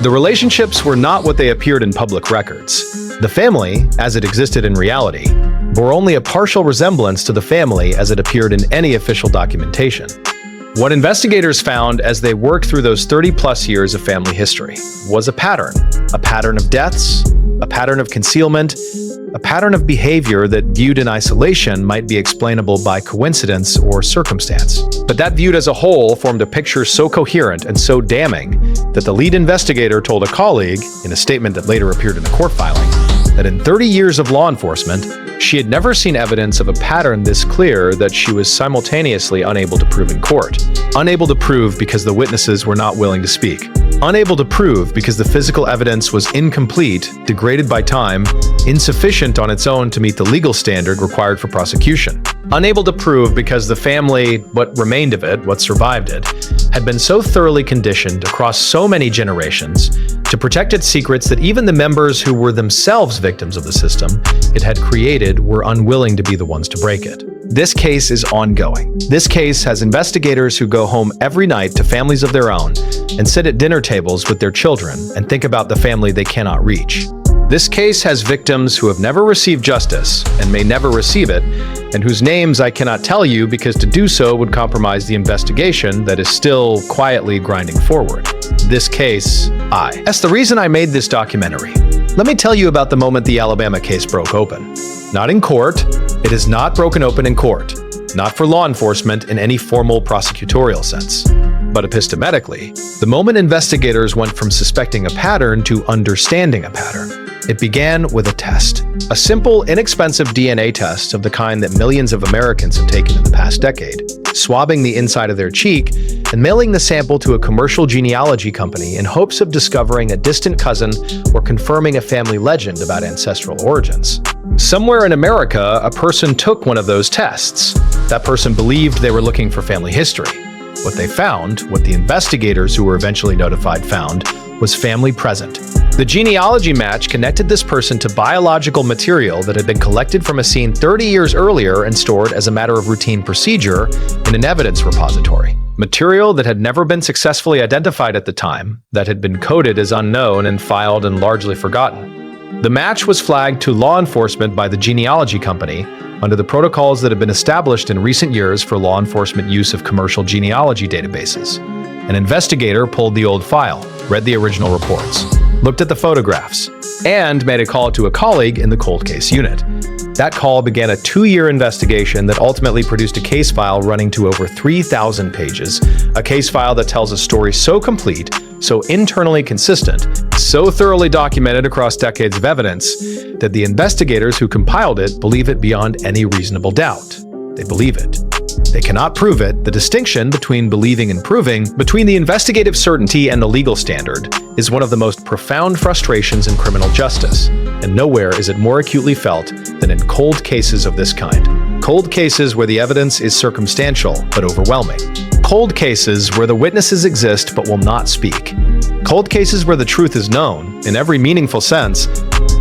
The relationships were not what they appeared in public records. The family, as it existed in reality, bore only a partial resemblance to the family as it appeared in any official documentation. What investigators found as they worked through those 30-plus years of family history was a pattern of deaths, a pattern of concealment, a pattern of behavior that viewed in isolation might be explainable by coincidence or circumstance. But that viewed as a whole formed a picture so coherent and so damning that the lead investigator told a colleague, in a statement that later appeared in a court filing, that in 30 years of law enforcement, she had never seen evidence of a pattern this clear that she was simultaneously unable to prove in court. Unable to prove because the witnesses were not willing to speak. Unable to prove because the physical evidence was incomplete, degraded by time, insufficient on its own to meet the legal standard required for prosecution. Unable to prove because the family, what remained of it, what survived it, had been so thoroughly conditioned across so many generations to protect its secrets that even the members who were themselves victims of the system it had created were unwilling to be the ones to break it. This case is ongoing. This case has investigators who go home every night to families of their own and sit at dinner tables with their children and think about the family they cannot reach. This case has victims who have never received justice and may never receive it, and whose names I cannot tell you because to do so would compromise the investigation that is still quietly grinding forward. This case, That's the reason I made this documentary. Let me tell you about the moment the Alabama case broke open. Not in court. It is not broken open in court. Not for law enforcement in any formal prosecutorial sense. But epistemically, the moment investigators went from suspecting a pattern to understanding a pattern. It began with a test. A simple, inexpensive DNA test of the kind that millions of Americans have taken in the past decade, swabbing the inside of their cheek and mailing the sample to a commercial genealogy company in hopes of discovering a distant cousin or confirming a family legend about ancestral origins. Somewhere in America, a person took one of those tests. That person believed they were looking for family history. What they found, what the investigators who were eventually notified found, was family present. The genealogy match connected this person to biological material that had been collected from a scene 30 years earlier and stored as a matter of routine procedure in an evidence repository. Material that had never been successfully identified at the time, that had been coded as unknown and filed and largely forgotten. The match was flagged to law enforcement by the genealogy company under the protocols that have been established in recent years for law enforcement use of commercial genealogy databases. An investigator pulled the old file, read the original reports, looked at the photographs, and made a call to a colleague in the cold case unit. That call began a 2-year investigation that ultimately produced a case file running to over 3,000 pages, a case file that tells a story so complete, so internally consistent, so thoroughly documented across decades of evidence, that the investigators who compiled it believe it beyond any reasonable doubt. They believe it. They cannot prove it. The distinction between believing and proving, between the investigative certainty and the legal standard, is one of the most profound frustrations in criminal justice, and nowhere is it more acutely felt than in cold cases of this kind. Cold cases where the evidence is circumstantial but overwhelming. Cold cases where the witnesses exist but will not speak. Cold cases where the truth is known, in every meaningful sense,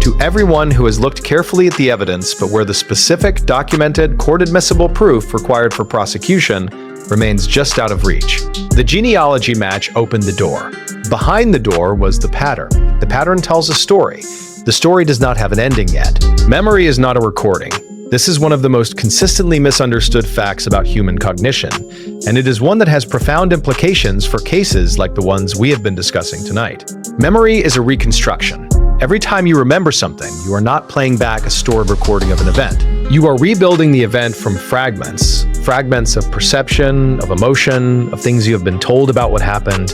to everyone who has looked carefully at the evidence, but where the specific, documented, court-admissible proof required for prosecution remains just out of reach. The genealogy match opened the door. Behind the door was the pattern. The pattern tells a story. The story does not have an ending yet. Memory is not a recording. This is one of the most consistently misunderstood facts about human cognition, and it is one that has profound implications for cases like the ones we have been discussing tonight. Memory is a reconstruction. Every time you remember something, you are not playing back a stored recording of an event. You are rebuilding the event from fragments of perception, of emotion, of things you have been told about what happened,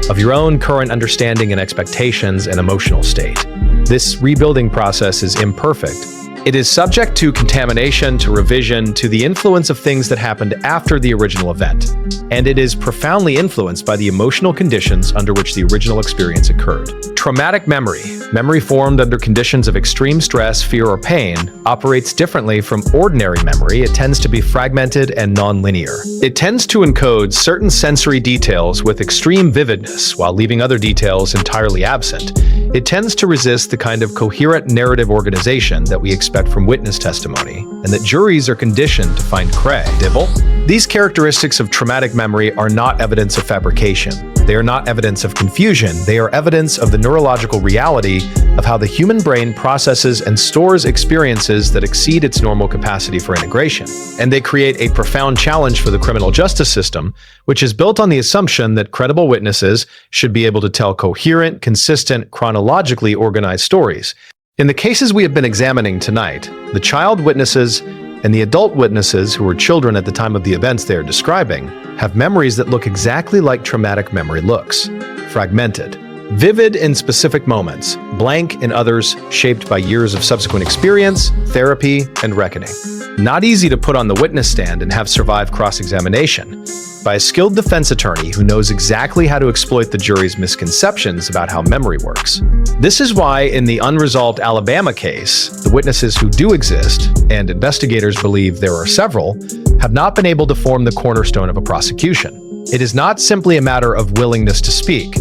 of your own current understanding and expectations and emotional state. This rebuilding process is imperfect. It is subject to contamination, to revision, to the influence of things that happened after the original event. And it is profoundly influenced by the emotional conditions under which the original experience occurred. Traumatic memory formed under conditions of extreme stress, fear, or pain, operates differently from ordinary memory. It tends to be fragmented and non-linear. It tends to encode certain sensory details with extreme vividness while leaving other details entirely absent. It tends to resist the kind of coherent narrative organization that we expect from witness testimony, and that juries are conditioned to find credible. These characteristics of traumatic memory are not evidence of fabrication. They are not evidence of confusion. They are evidence of the neurological reality of how the human brain processes and stores experiences that exceed its normal capacity for integration. And they create a profound challenge for the criminal justice system, which is built on the assumption that credible witnesses should be able to tell coherent, consistent, chronologically organized stories. In the cases we have been examining tonight, the child witnesses and the adult witnesses, who were children at the time of the events they are describing, have memories that look exactly like traumatic memory looks: fragmented, vivid in specific moments, blank in others, shaped by years of subsequent experience, therapy, and reckoning. Not easy to put on the witness stand and have survive cross-examination by a skilled defense attorney who knows exactly how to exploit the jury's misconceptions about how memory works. This is why in the unresolved Alabama case, the witnesses who do exist, and investigators believe there are several, have not been able to form the cornerstone of a prosecution. It is not simply a matter of willingness to speak.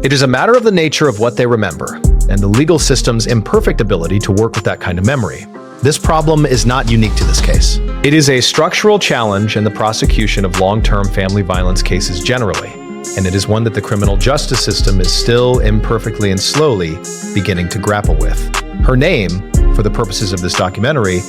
It is a matter of the nature of what they remember, and the legal system's imperfect ability to work with that kind of memory. This problem is not unique to this case. It is a structural challenge in the prosecution of long-term family violence cases generally, and it is one that the criminal justice system is still imperfectly and slowly beginning to grapple with. Her name, for the purposes of this documentary,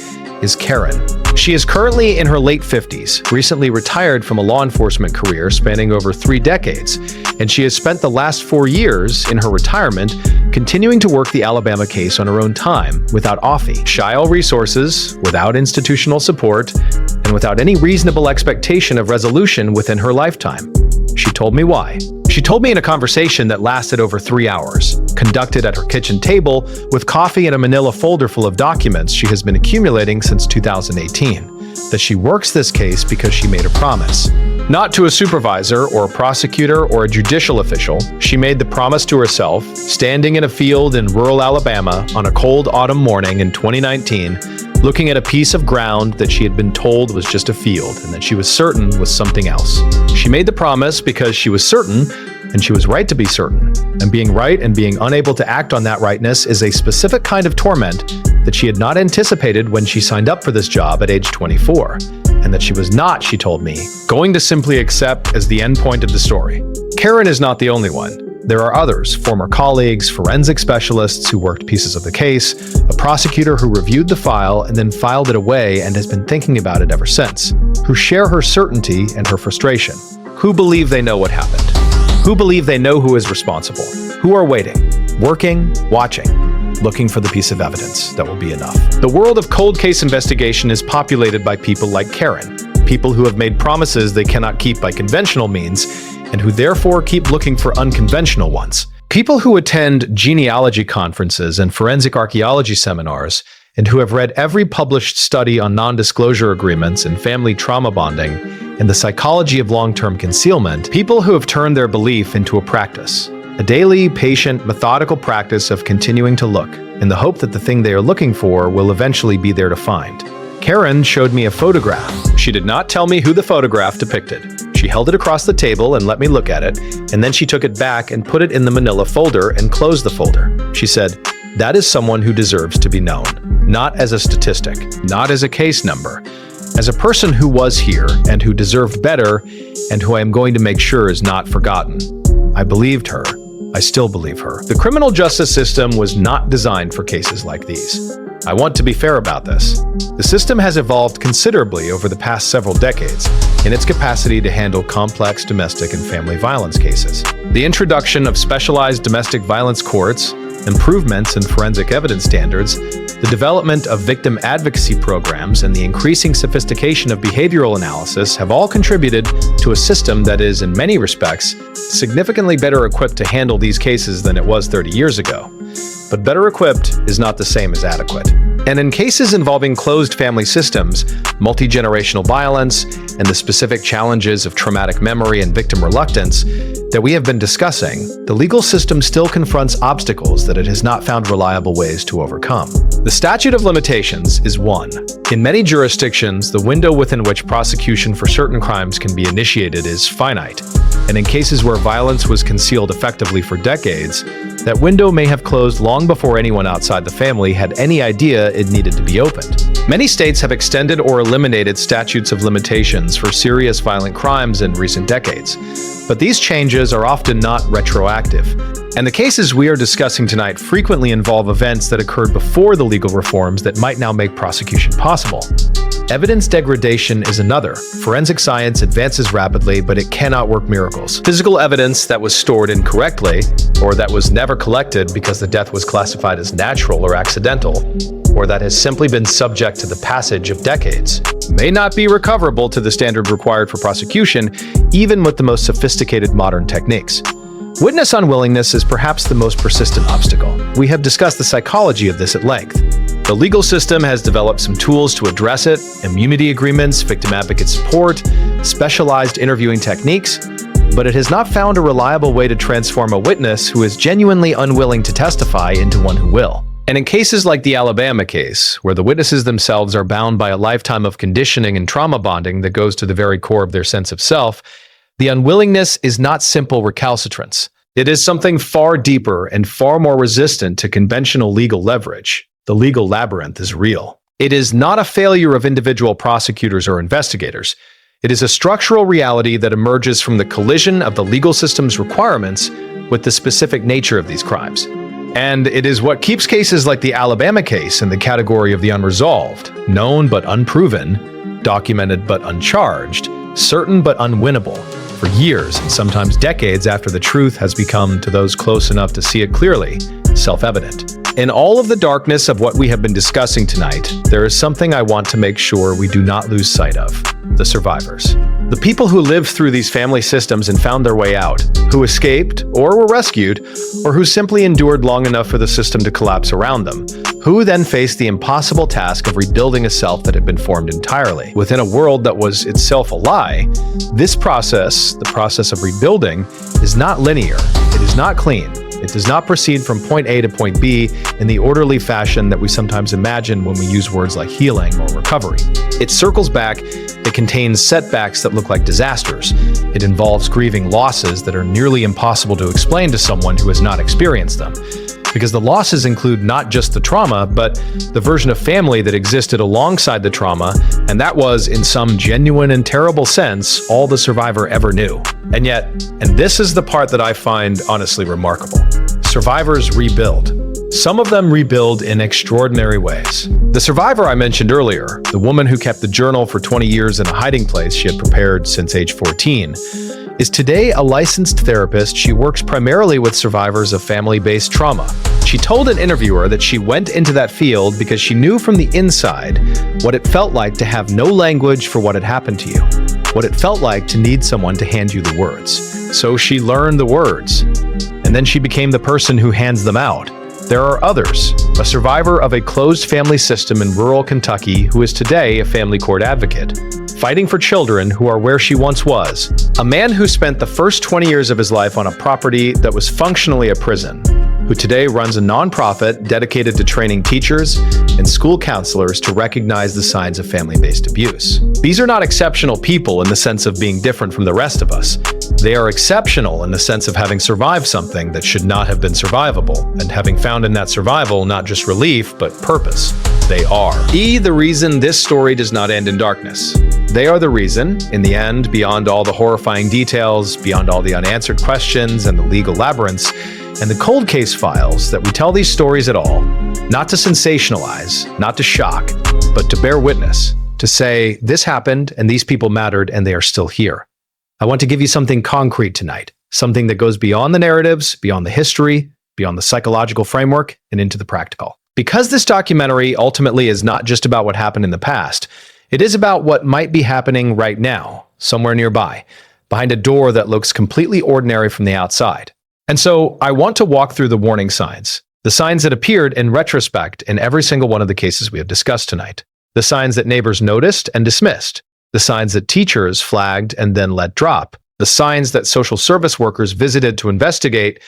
is Karen. She is currently in her late 50s, recently retired from a law enforcement career spanning over 3 decades, and she has spent the last 4 years in her retirement continuing to work the Alabama case on her own time, without offie, shallow resources, without institutional support, and without any reasonable expectation of resolution within her lifetime. She told me why. She told me in a conversation that lasted over 3 hours, conducted at her kitchen table with coffee and a manila folder full of documents she has been accumulating since 2018, that she works this case because she made a promise. Not to a supervisor or a prosecutor or a judicial official, she made the promise to herself, standing in a field in rural Alabama on a cold autumn morning in 2019, looking at a piece of ground that she had been told was just a field and that she was certain was something else. She made the promise because she was certain, and she was right to be certain. And being right and being unable to act on that rightness is a specific kind of torment that she had not anticipated when she signed up for this job at age 24, and that she was not, she told me, going to simply accept as the end point of the story. Karen is not the only one. There are others, former colleagues, forensic specialists who worked pieces of the case, a prosecutor who reviewed the file and then filed it away and has been thinking about it ever since, who share her certainty and her frustration, who believe they know what happened, who believe they know who is responsible, who are waiting, working, watching, looking for the piece of evidence that will be enough. The world of cold case investigation is populated by people like Karen, people who have made promises they cannot keep by conventional means, and who therefore keep looking for unconventional ones. People who attend genealogy conferences and forensic archaeology seminars, and who have read every published study on non-disclosure agreements and family trauma bonding and the psychology of long-term concealment, people who have turned their belief into a practice, a daily, patient, methodical practice of continuing to look, in the hope that the thing they are looking for will eventually be there to find. Karen showed me a photograph. She did not tell me who the photograph depicted. She held it across the table and let me look at it, and then she took it back and put it in the manila folder and closed the folder. She said, "That is someone who deserves to be known, not as a statistic, not as a case number, as a person who was here and who deserved better and who I am going to make sure is not forgotten." I believed her. I still believe her. The criminal justice system was not designed for cases like these. I want to be fair about this. The system has evolved considerably over the past several decades in its capacity to handle complex domestic and family violence cases. The introduction of specialized domestic violence courts, improvements in forensic evidence standards, the development of victim advocacy programs, and the increasing sophistication of behavioral analysis have all contributed to a system that is, in many respects, significantly better equipped to handle these cases than it was 30 years ago. But better equipped is not the same as adequate. And in cases involving closed family systems, multi-generational violence, and the specific challenges of traumatic memory and victim reluctance that we have been discussing, the legal system still confronts obstacles that it has not found reliable ways to overcome. The statute of limitations is one. In many jurisdictions, the window within which prosecution for certain crimes can be initiated is finite, and in cases where violence was concealed effectively for decades, that window may have closed long before anyone outside the family had any idea it needed to be opened. Many states have extended or eliminated statutes of limitations for serious violent crimes in recent decades, but these changes are often not retroactive. And the cases we are discussing tonight frequently involve events that occurred before the legal reforms that might now make prosecution possible. Evidence degradation is another. Forensic science advances rapidly, but it cannot work miracles. Physical evidence that was stored incorrectly, or that was never collected because the death was classified as natural or accidental, or that has simply been subject to the passage of decades, may not be recoverable to the standard required for prosecution, even with the most sophisticated modern techniques. Witness unwillingness is perhaps the most persistent obstacle. We have discussed the psychology of this at length. The legal system has developed some tools to address it: immunity agreements, victim advocate support, specialized interviewing techniques, but it has not found a reliable way to transform a witness who is genuinely unwilling to testify into one who will. And in cases like the Alabama case, where the witnesses themselves are bound by a lifetime of conditioning and trauma bonding that goes to the very core of their sense of self, the unwillingness is not simple recalcitrance. It is something far deeper and far more resistant to conventional legal leverage. The legal labyrinth is real. It is not a failure of individual prosecutors or investigators. It is a structural reality that emerges from the collision of the legal system's requirements with the specific nature of these crimes. And it is what keeps cases like the Alabama case in the category of the unresolved, known but unproven, documented but uncharged, certain but unwinnable, for years and sometimes decades after the truth has become, to those close enough to see it clearly, self-evident. In all of the darkness of what we have been discussing tonight, there is something I want to make sure we do not lose sight of: the survivors. The people who lived through these family systems and found their way out, who escaped or were rescued, or who simply endured long enough for the system to collapse around them, who then faced the impossible task of rebuilding a self that had been formed entirely within a world that was itself a lie. This process, the process of rebuilding, is not linear. It is not clean. It does not proceed from point A to point B in the orderly fashion that we sometimes imagine when we use words like healing or recovery. It circles back. It contains setbacks that look like disasters. It involves grieving losses that are nearly impossible to explain to someone who has not experienced them. Because the losses include not just the trauma, but the version of family that existed alongside the trauma, and that was, in some genuine and terrible sense, all the survivor ever knew. And yet, and this is the part that I find honestly remarkable, survivors rebuild. Some of them rebuild in extraordinary ways. The survivor I mentioned earlier, the woman who kept the journal for 20 years in a hiding place she had prepared since age 14, is today a licensed therapist. She works primarily with survivors of family-based trauma. She told an interviewer that she went into that field because she knew from the inside what it felt like to have no language for what had happened to you, what it felt like to need someone to hand you the words. So she learned the words, and then she became the person who hands them out. There are others, a survivor of a closed family system in rural Kentucky who is today a family court advocate, fighting for children who are where she once was, a man who spent the first 20 years of his life on a property that was functionally a prison, who today runs a nonprofit dedicated to training teachers and school counselors to recognize the signs of family-based abuse. These are not exceptional people in the sense of being different from the rest of us. They are exceptional in the sense of having survived something that should not have been survivable, and having found in that survival not just relief, but purpose. They are the reason this story does not end in darkness. They are the reason, in the end, beyond all the horrifying details, beyond all the unanswered questions and the legal labyrinths, and the cold case files, that we tell these stories at all, not to sensationalize, not to shock, but to bear witness, to say, this happened, and these people mattered, and they are still here. I want to give you something concrete tonight, something that goes beyond the narratives, beyond the history, beyond the psychological framework, and into the practical. Because this documentary ultimately is not just about what happened in the past, it is about what might be happening right now, somewhere nearby, behind a door that looks completely ordinary from the outside. And so I want to walk through the warning signs, the signs that appeared in retrospect in every single one of the cases we have discussed tonight, the signs that neighbors noticed and dismissed, the signs that teachers flagged and then let drop, the signs that social service workers visited to investigate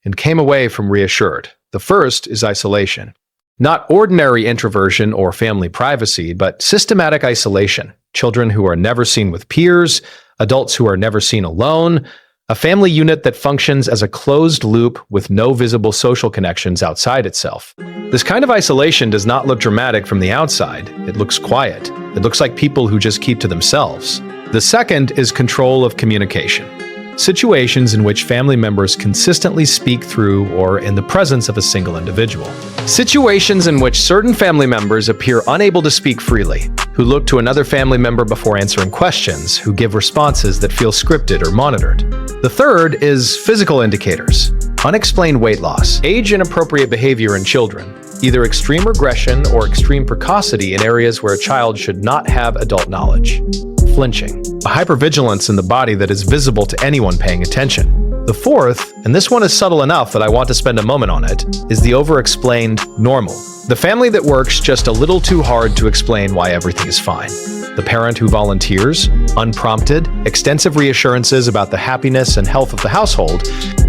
and came away from reassured. The first is isolation. Not ordinary introversion or family privacy, but systematic isolation. Children who are never seen with peers, adults who are never seen alone, a family unit that functions as a closed loop with no visible social connections outside itself. This kind of isolation does not look dramatic from the outside. It looks quiet. It looks like people who just keep to themselves. The second is control of communication. Situations in which family members consistently speak through or in the presence of a single individual. Situations in which certain family members appear unable to speak freely, who look to another family member before answering questions, who give responses that feel scripted or monitored. The third is physical indicators. Unexplained weight loss, age-inappropriate behavior in children, either extreme regression or extreme precocity in areas where a child should not have adult knowledge. Flinching, a hypervigilance in the body that is visible to anyone paying attention. The fourth, and this one is subtle enough that I want to spend a moment on it, is the over-explained normal. The family that works just a little too hard to explain why everything is fine. The parent who volunteers, unprompted, extensive reassurances about the happiness and health of the household,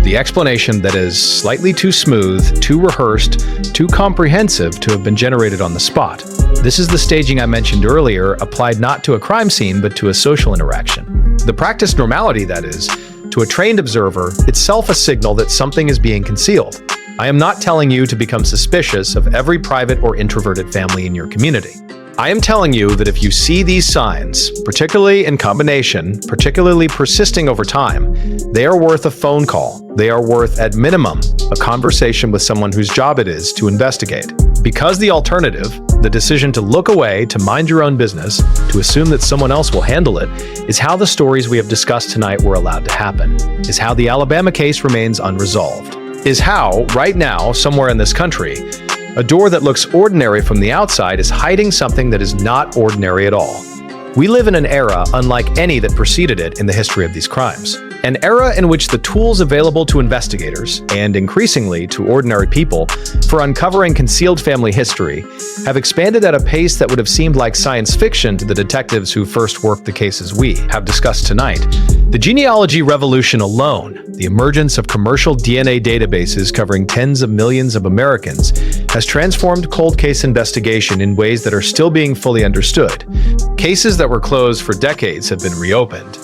the explanation that is slightly too smooth, too rehearsed, too comprehensive to have been generated on the spot. This is the staging I mentioned earlier, applied not to a crime scene, but to a social interaction. The practiced normality, that is, to a trained observer, itself a signal that something is being concealed. I am not telling you to become suspicious of every private or introverted family in your community. I am telling you that if you see these signs, particularly in combination, particularly persisting over time, they are worth a phone call. They are worth, at minimum, a conversation with someone whose job it is to investigate. Because the alternative, the decision to look away, to mind your own business, to assume that someone else will handle it, is how the stories we have discussed tonight were allowed to happen, is how the Alabama case remains unresolved, is how, right now, somewhere in this country, a door that looks ordinary from the outside is hiding something that is not ordinary at all. We live in an era unlike any that preceded it in the history of these crimes. An era in which the tools available to investigators, and increasingly to ordinary people, for uncovering concealed family history, have expanded at a pace that would have seemed like science fiction to the detectives who first worked the cases we have discussed tonight. The genealogy revolution alone, the emergence of commercial DNA databases covering tens of millions of Americans, has transformed cold case investigation in ways that are still being fully understood. Cases that were closed for decades have been reopened.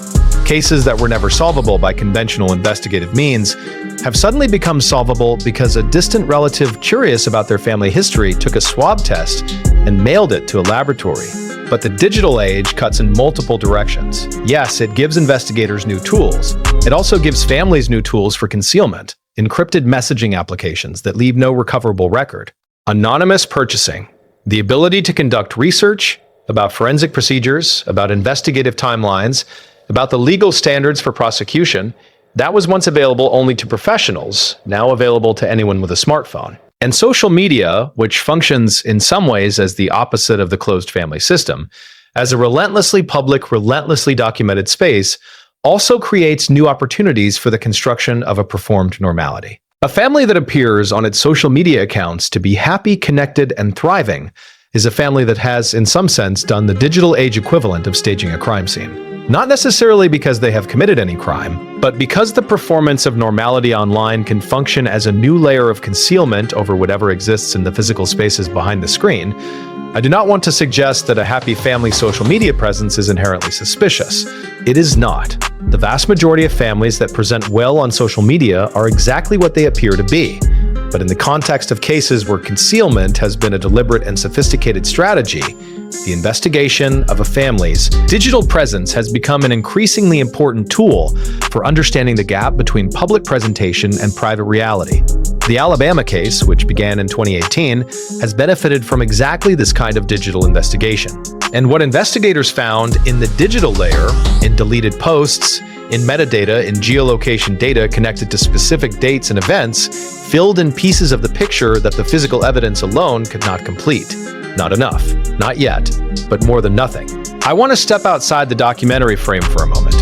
Cases that were never solvable by conventional investigative means have suddenly become solvable because a distant relative curious about their family history took a swab test and mailed it to a laboratory. But the digital age cuts in multiple directions. Yes, it gives investigators new tools. It also gives families new tools for concealment, encrypted messaging applications that leave no recoverable record, anonymous purchasing, the ability to conduct research about forensic procedures, about investigative timelines, about the legal standards for prosecution. That was once available only to professionals, now available to anyone with a smartphone. And social media, which functions in some ways as the opposite of the closed family system, as a relentlessly public, relentlessly documented space, also creates new opportunities for the construction of a performed normality. A family that appears on its social media accounts to be happy, connected, and thriving is a family that has, in some sense, done the digital age equivalent of staging a crime scene. Not necessarily because they have committed any crime, but because the performance of normality online can function as a new layer of concealment over whatever exists in the physical spaces behind the screen. I do not want to suggest that a happy family social media presence is inherently suspicious. It is not. The vast majority of families that present well on social media are exactly what they appear to be. But in the context of cases where concealment has been a deliberate and sophisticated strategy, the investigation of a family's digital presence has become an increasingly important tool for understanding the gap between public presentation and private reality. The Alabama case, which began in 2018, has benefited from exactly this kind of digital investigation. And what investigators found in the digital layer, in deleted posts, in metadata, in geolocation data connected to specific dates and events, filled in pieces of the picture that the physical evidence alone could not complete. Not enough. Not yet. But more than nothing. I want to step outside the documentary frame for a moment.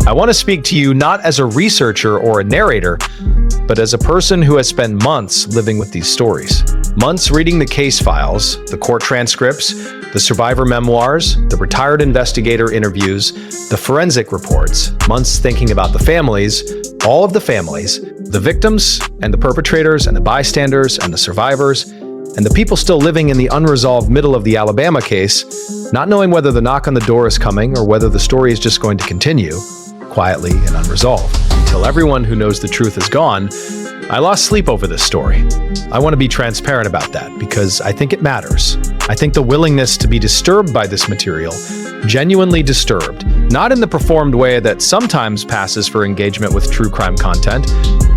I want to speak to you not as a researcher or a narrator, but as a person who has spent months living with these stories. Months reading the case files, the court transcripts, the survivor memoirs, the retired investigator interviews, the forensic reports. Months thinking about the families, all of the families, the victims and the perpetrators and the bystanders and the survivors, and the people still living in the unresolved middle of the Alabama case, not knowing whether the knock on the door is coming or whether the story is just going to continue, quietly and unresolved. Until everyone who knows the truth is gone, I lost sleep over this story. I want to be transparent about that because I think it matters. I think the willingness to be disturbed by this material, genuinely disturbed, not in the performed way that sometimes passes for engagement with true crime content,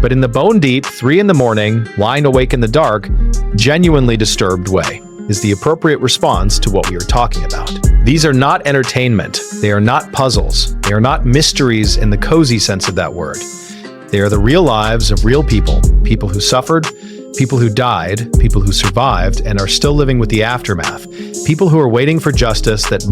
but in the bone-deep, 3 a.m, lying awake in the dark, genuinely disturbed way, is the appropriate response to what we are talking about. These are not entertainment. They are not puzzles. They are not mysteries in the cozy sense of that word. They are the real lives of real people, people who suffered, people who died, people who survived and are still living with the aftermath, people who are waiting for justice that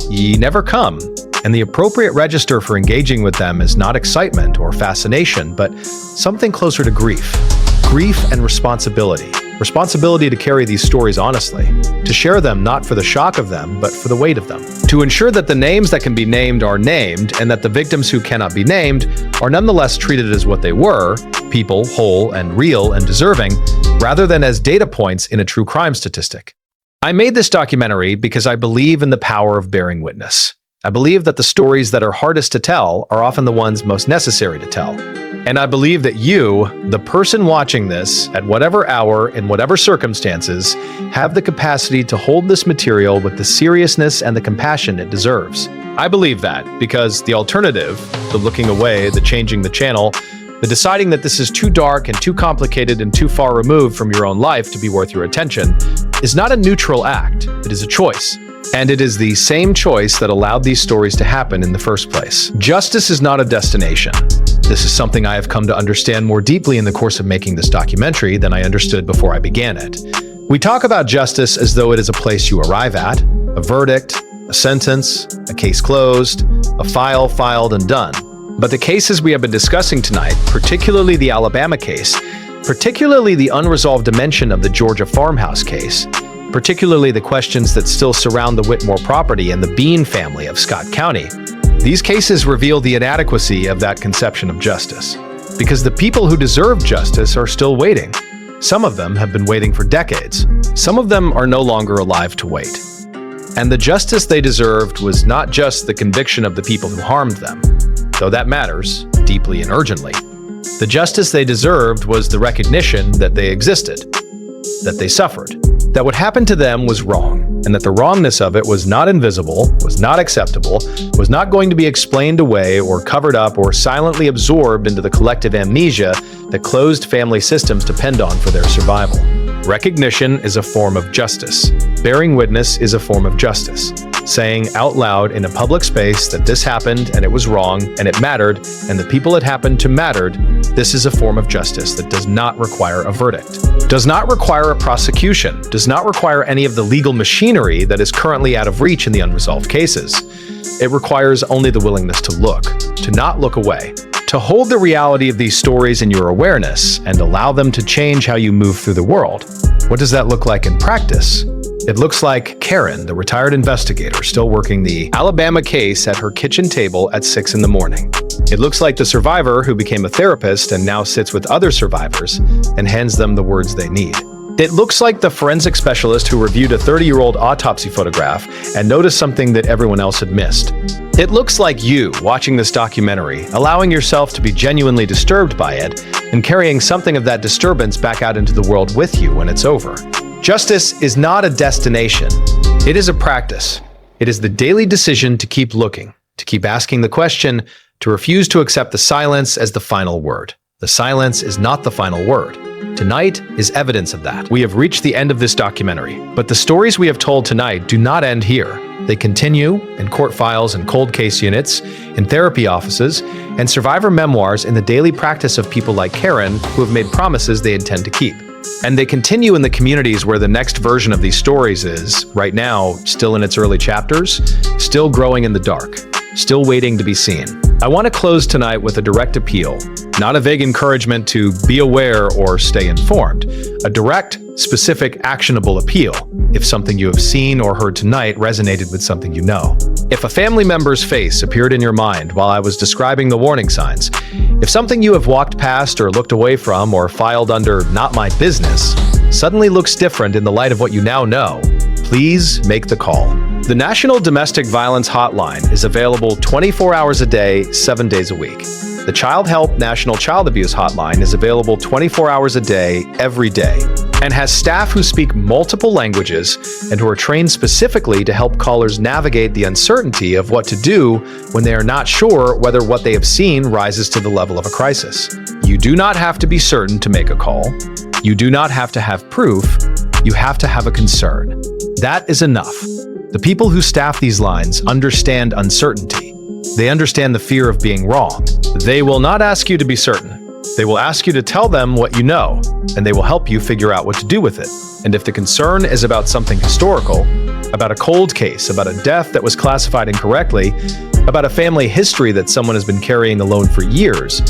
ye never come. And the appropriate register for engaging with them is not excitement or fascination, but something closer to grief. Grief and responsibility. Responsibility to carry these stories honestly, to share them not for the shock of them, but for the weight of them. To ensure that the names that can be named are named, and that the victims who cannot be named are nonetheless treated as what they were, people, whole and real and deserving, rather than as data points in a true crime statistic. I made this documentary because I believe in the power of bearing witness. I believe that the stories that are hardest to tell are often the ones most necessary to tell. And I believe that you, the person watching this, at whatever hour, in whatever circumstances, have the capacity to hold this material with the seriousness and the compassion it deserves. I believe that because the alternative, the looking away, the changing the channel, the deciding that this is too dark and too complicated and too far removed from your own life to be worth your attention, is not a neutral act. It is a choice. And it is the same choice that allowed these stories to happen in the first place. Justice is not a destination. This is something I have come to understand more deeply in the course of making this documentary than I understood before I began it. We talk about justice as though it is a place you arrive at, a verdict, a sentence, a case closed, a file filed and done. But the cases we have been discussing tonight, particularly the Alabama case, particularly the unresolved dimension of the Georgia farmhouse case, particularly the questions that still surround the Whitmore property and the Bean family of Scott County, these cases reveal the inadequacy of that conception of justice. Because the people who deserve justice are still waiting. Some of them have been waiting for decades. Some of them are no longer alive to wait. And the justice they deserved was not just the conviction of the people who harmed them, though that matters deeply and urgently. The justice they deserved was the recognition that they existed, that they suffered, that what happened to them was wrong, and that the wrongness of it was not invisible, was not acceptable, was not going to be explained away or covered up or silently absorbed into the collective amnesia that closed family systems depend on for their survival. Recognition is a form of justice. Bearing witness is a form of justice. Saying out loud in a public space that this happened and it was wrong and it mattered and the people it happened to mattered, this is a form of justice that does not require a verdict, does not require a prosecution, does not require any of the legal machinery that is currently out of reach in the unresolved cases. It requires only the willingness to look, to not look away, to hold the reality of these stories in your awareness and allow them to change how you move through the world. What does that look like in practice? It looks like Karen, the retired investigator, still working the Alabama case at her kitchen table at 6 in the morning. It looks like the survivor who became a therapist and now sits with other survivors and hands them the words they need. It looks like the forensic specialist who reviewed a 30-year-old autopsy photograph and noticed something that everyone else had missed. It looks like you, watching this documentary, allowing yourself to be genuinely disturbed by it and carrying something of that disturbance back out into the world with you when it's over. Justice is not a destination. It is a practice. It is the daily decision to keep looking, to keep asking the question, to refuse to accept the silence as the final word. The silence is not the final word. Tonight is evidence of that. We have reached the end of this documentary, but the stories we have told tonight do not end here. They continue in court files and cold case units, in therapy offices, and survivor memoirs in the daily practice of people like Karen who have made promises they intend to keep. And they continue in the communities where the next version of these stories is, right now, still in its early chapters, still growing in the dark, still waiting to be seen. I want to close tonight with a direct appeal, not a vague encouragement to be aware or stay informed, a direct, specific, actionable appeal if something you have seen or heard tonight resonated with something you know. If a family member's face appeared in your mind while I was describing the warning signs, if something you have walked past or looked away from or filed under "not my business" suddenly looks different in the light of what you now know, please make the call. The National Domestic Violence Hotline is available 24 hours a day, 7 days a week. The Child Help National Child Abuse Hotline is available 24 hours a day, every day, and has staff who speak multiple languages and who are trained specifically to help callers navigate the uncertainty of what to do when they are not sure whether what they have seen rises to the level of a crisis. You do not have to be certain to make a call. You do not have to have proof. You have to have a concern. That is enough. The people who staff these lines understand uncertainty. They understand the fear of being wrong. They will not ask you to be certain. They will ask you to tell them what you know, and they will help you figure out what to do with it. And if the concern is about something historical, about a cold case, about a death that was classified incorrectly, about a family history that someone has been carrying alone for years,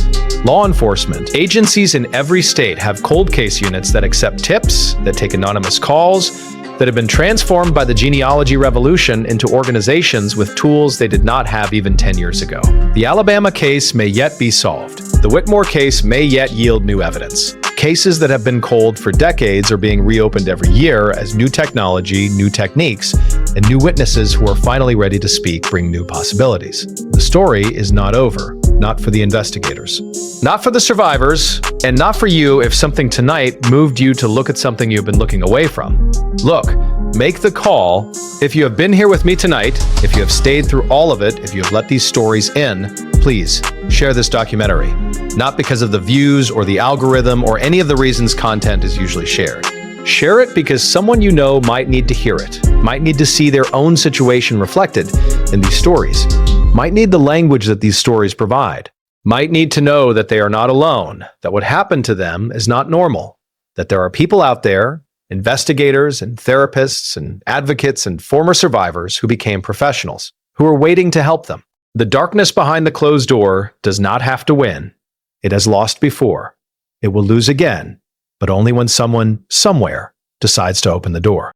law enforcement agencies in every state have cold case units that accept tips, that take anonymous calls, that have been transformed by the genealogy revolution into organizations with tools they did not have even 10 years ago. The Alabama case may yet be solved. The Whitmore case may yet yield new evidence. Cases that have been cold for decades are being reopened every year as new technology, new techniques, and new witnesses who are finally ready to speak bring new possibilities. The story is not over. not for the investigators. Not for the survivors, and not for you if something tonight moved you to look at something you've been looking away from. Look, make the call. If you have been here with me tonight, if you have stayed through all of it, if you have let these stories in, please share this documentary. Not because of the views or the algorithm or any of the reasons content is usually shared. Share it because someone you know might need to hear it, might need to see their own situation reflected in these stories, might need the language that these stories provide, might need to know that they are not alone, that what happened to them is not normal, that there are people out there, investigators and therapists and advocates and former survivors who became professionals, who are waiting to help them. The darkness behind the closed door does not have to win. It has lost before. It will lose again, but only when someone, somewhere, decides to open the door.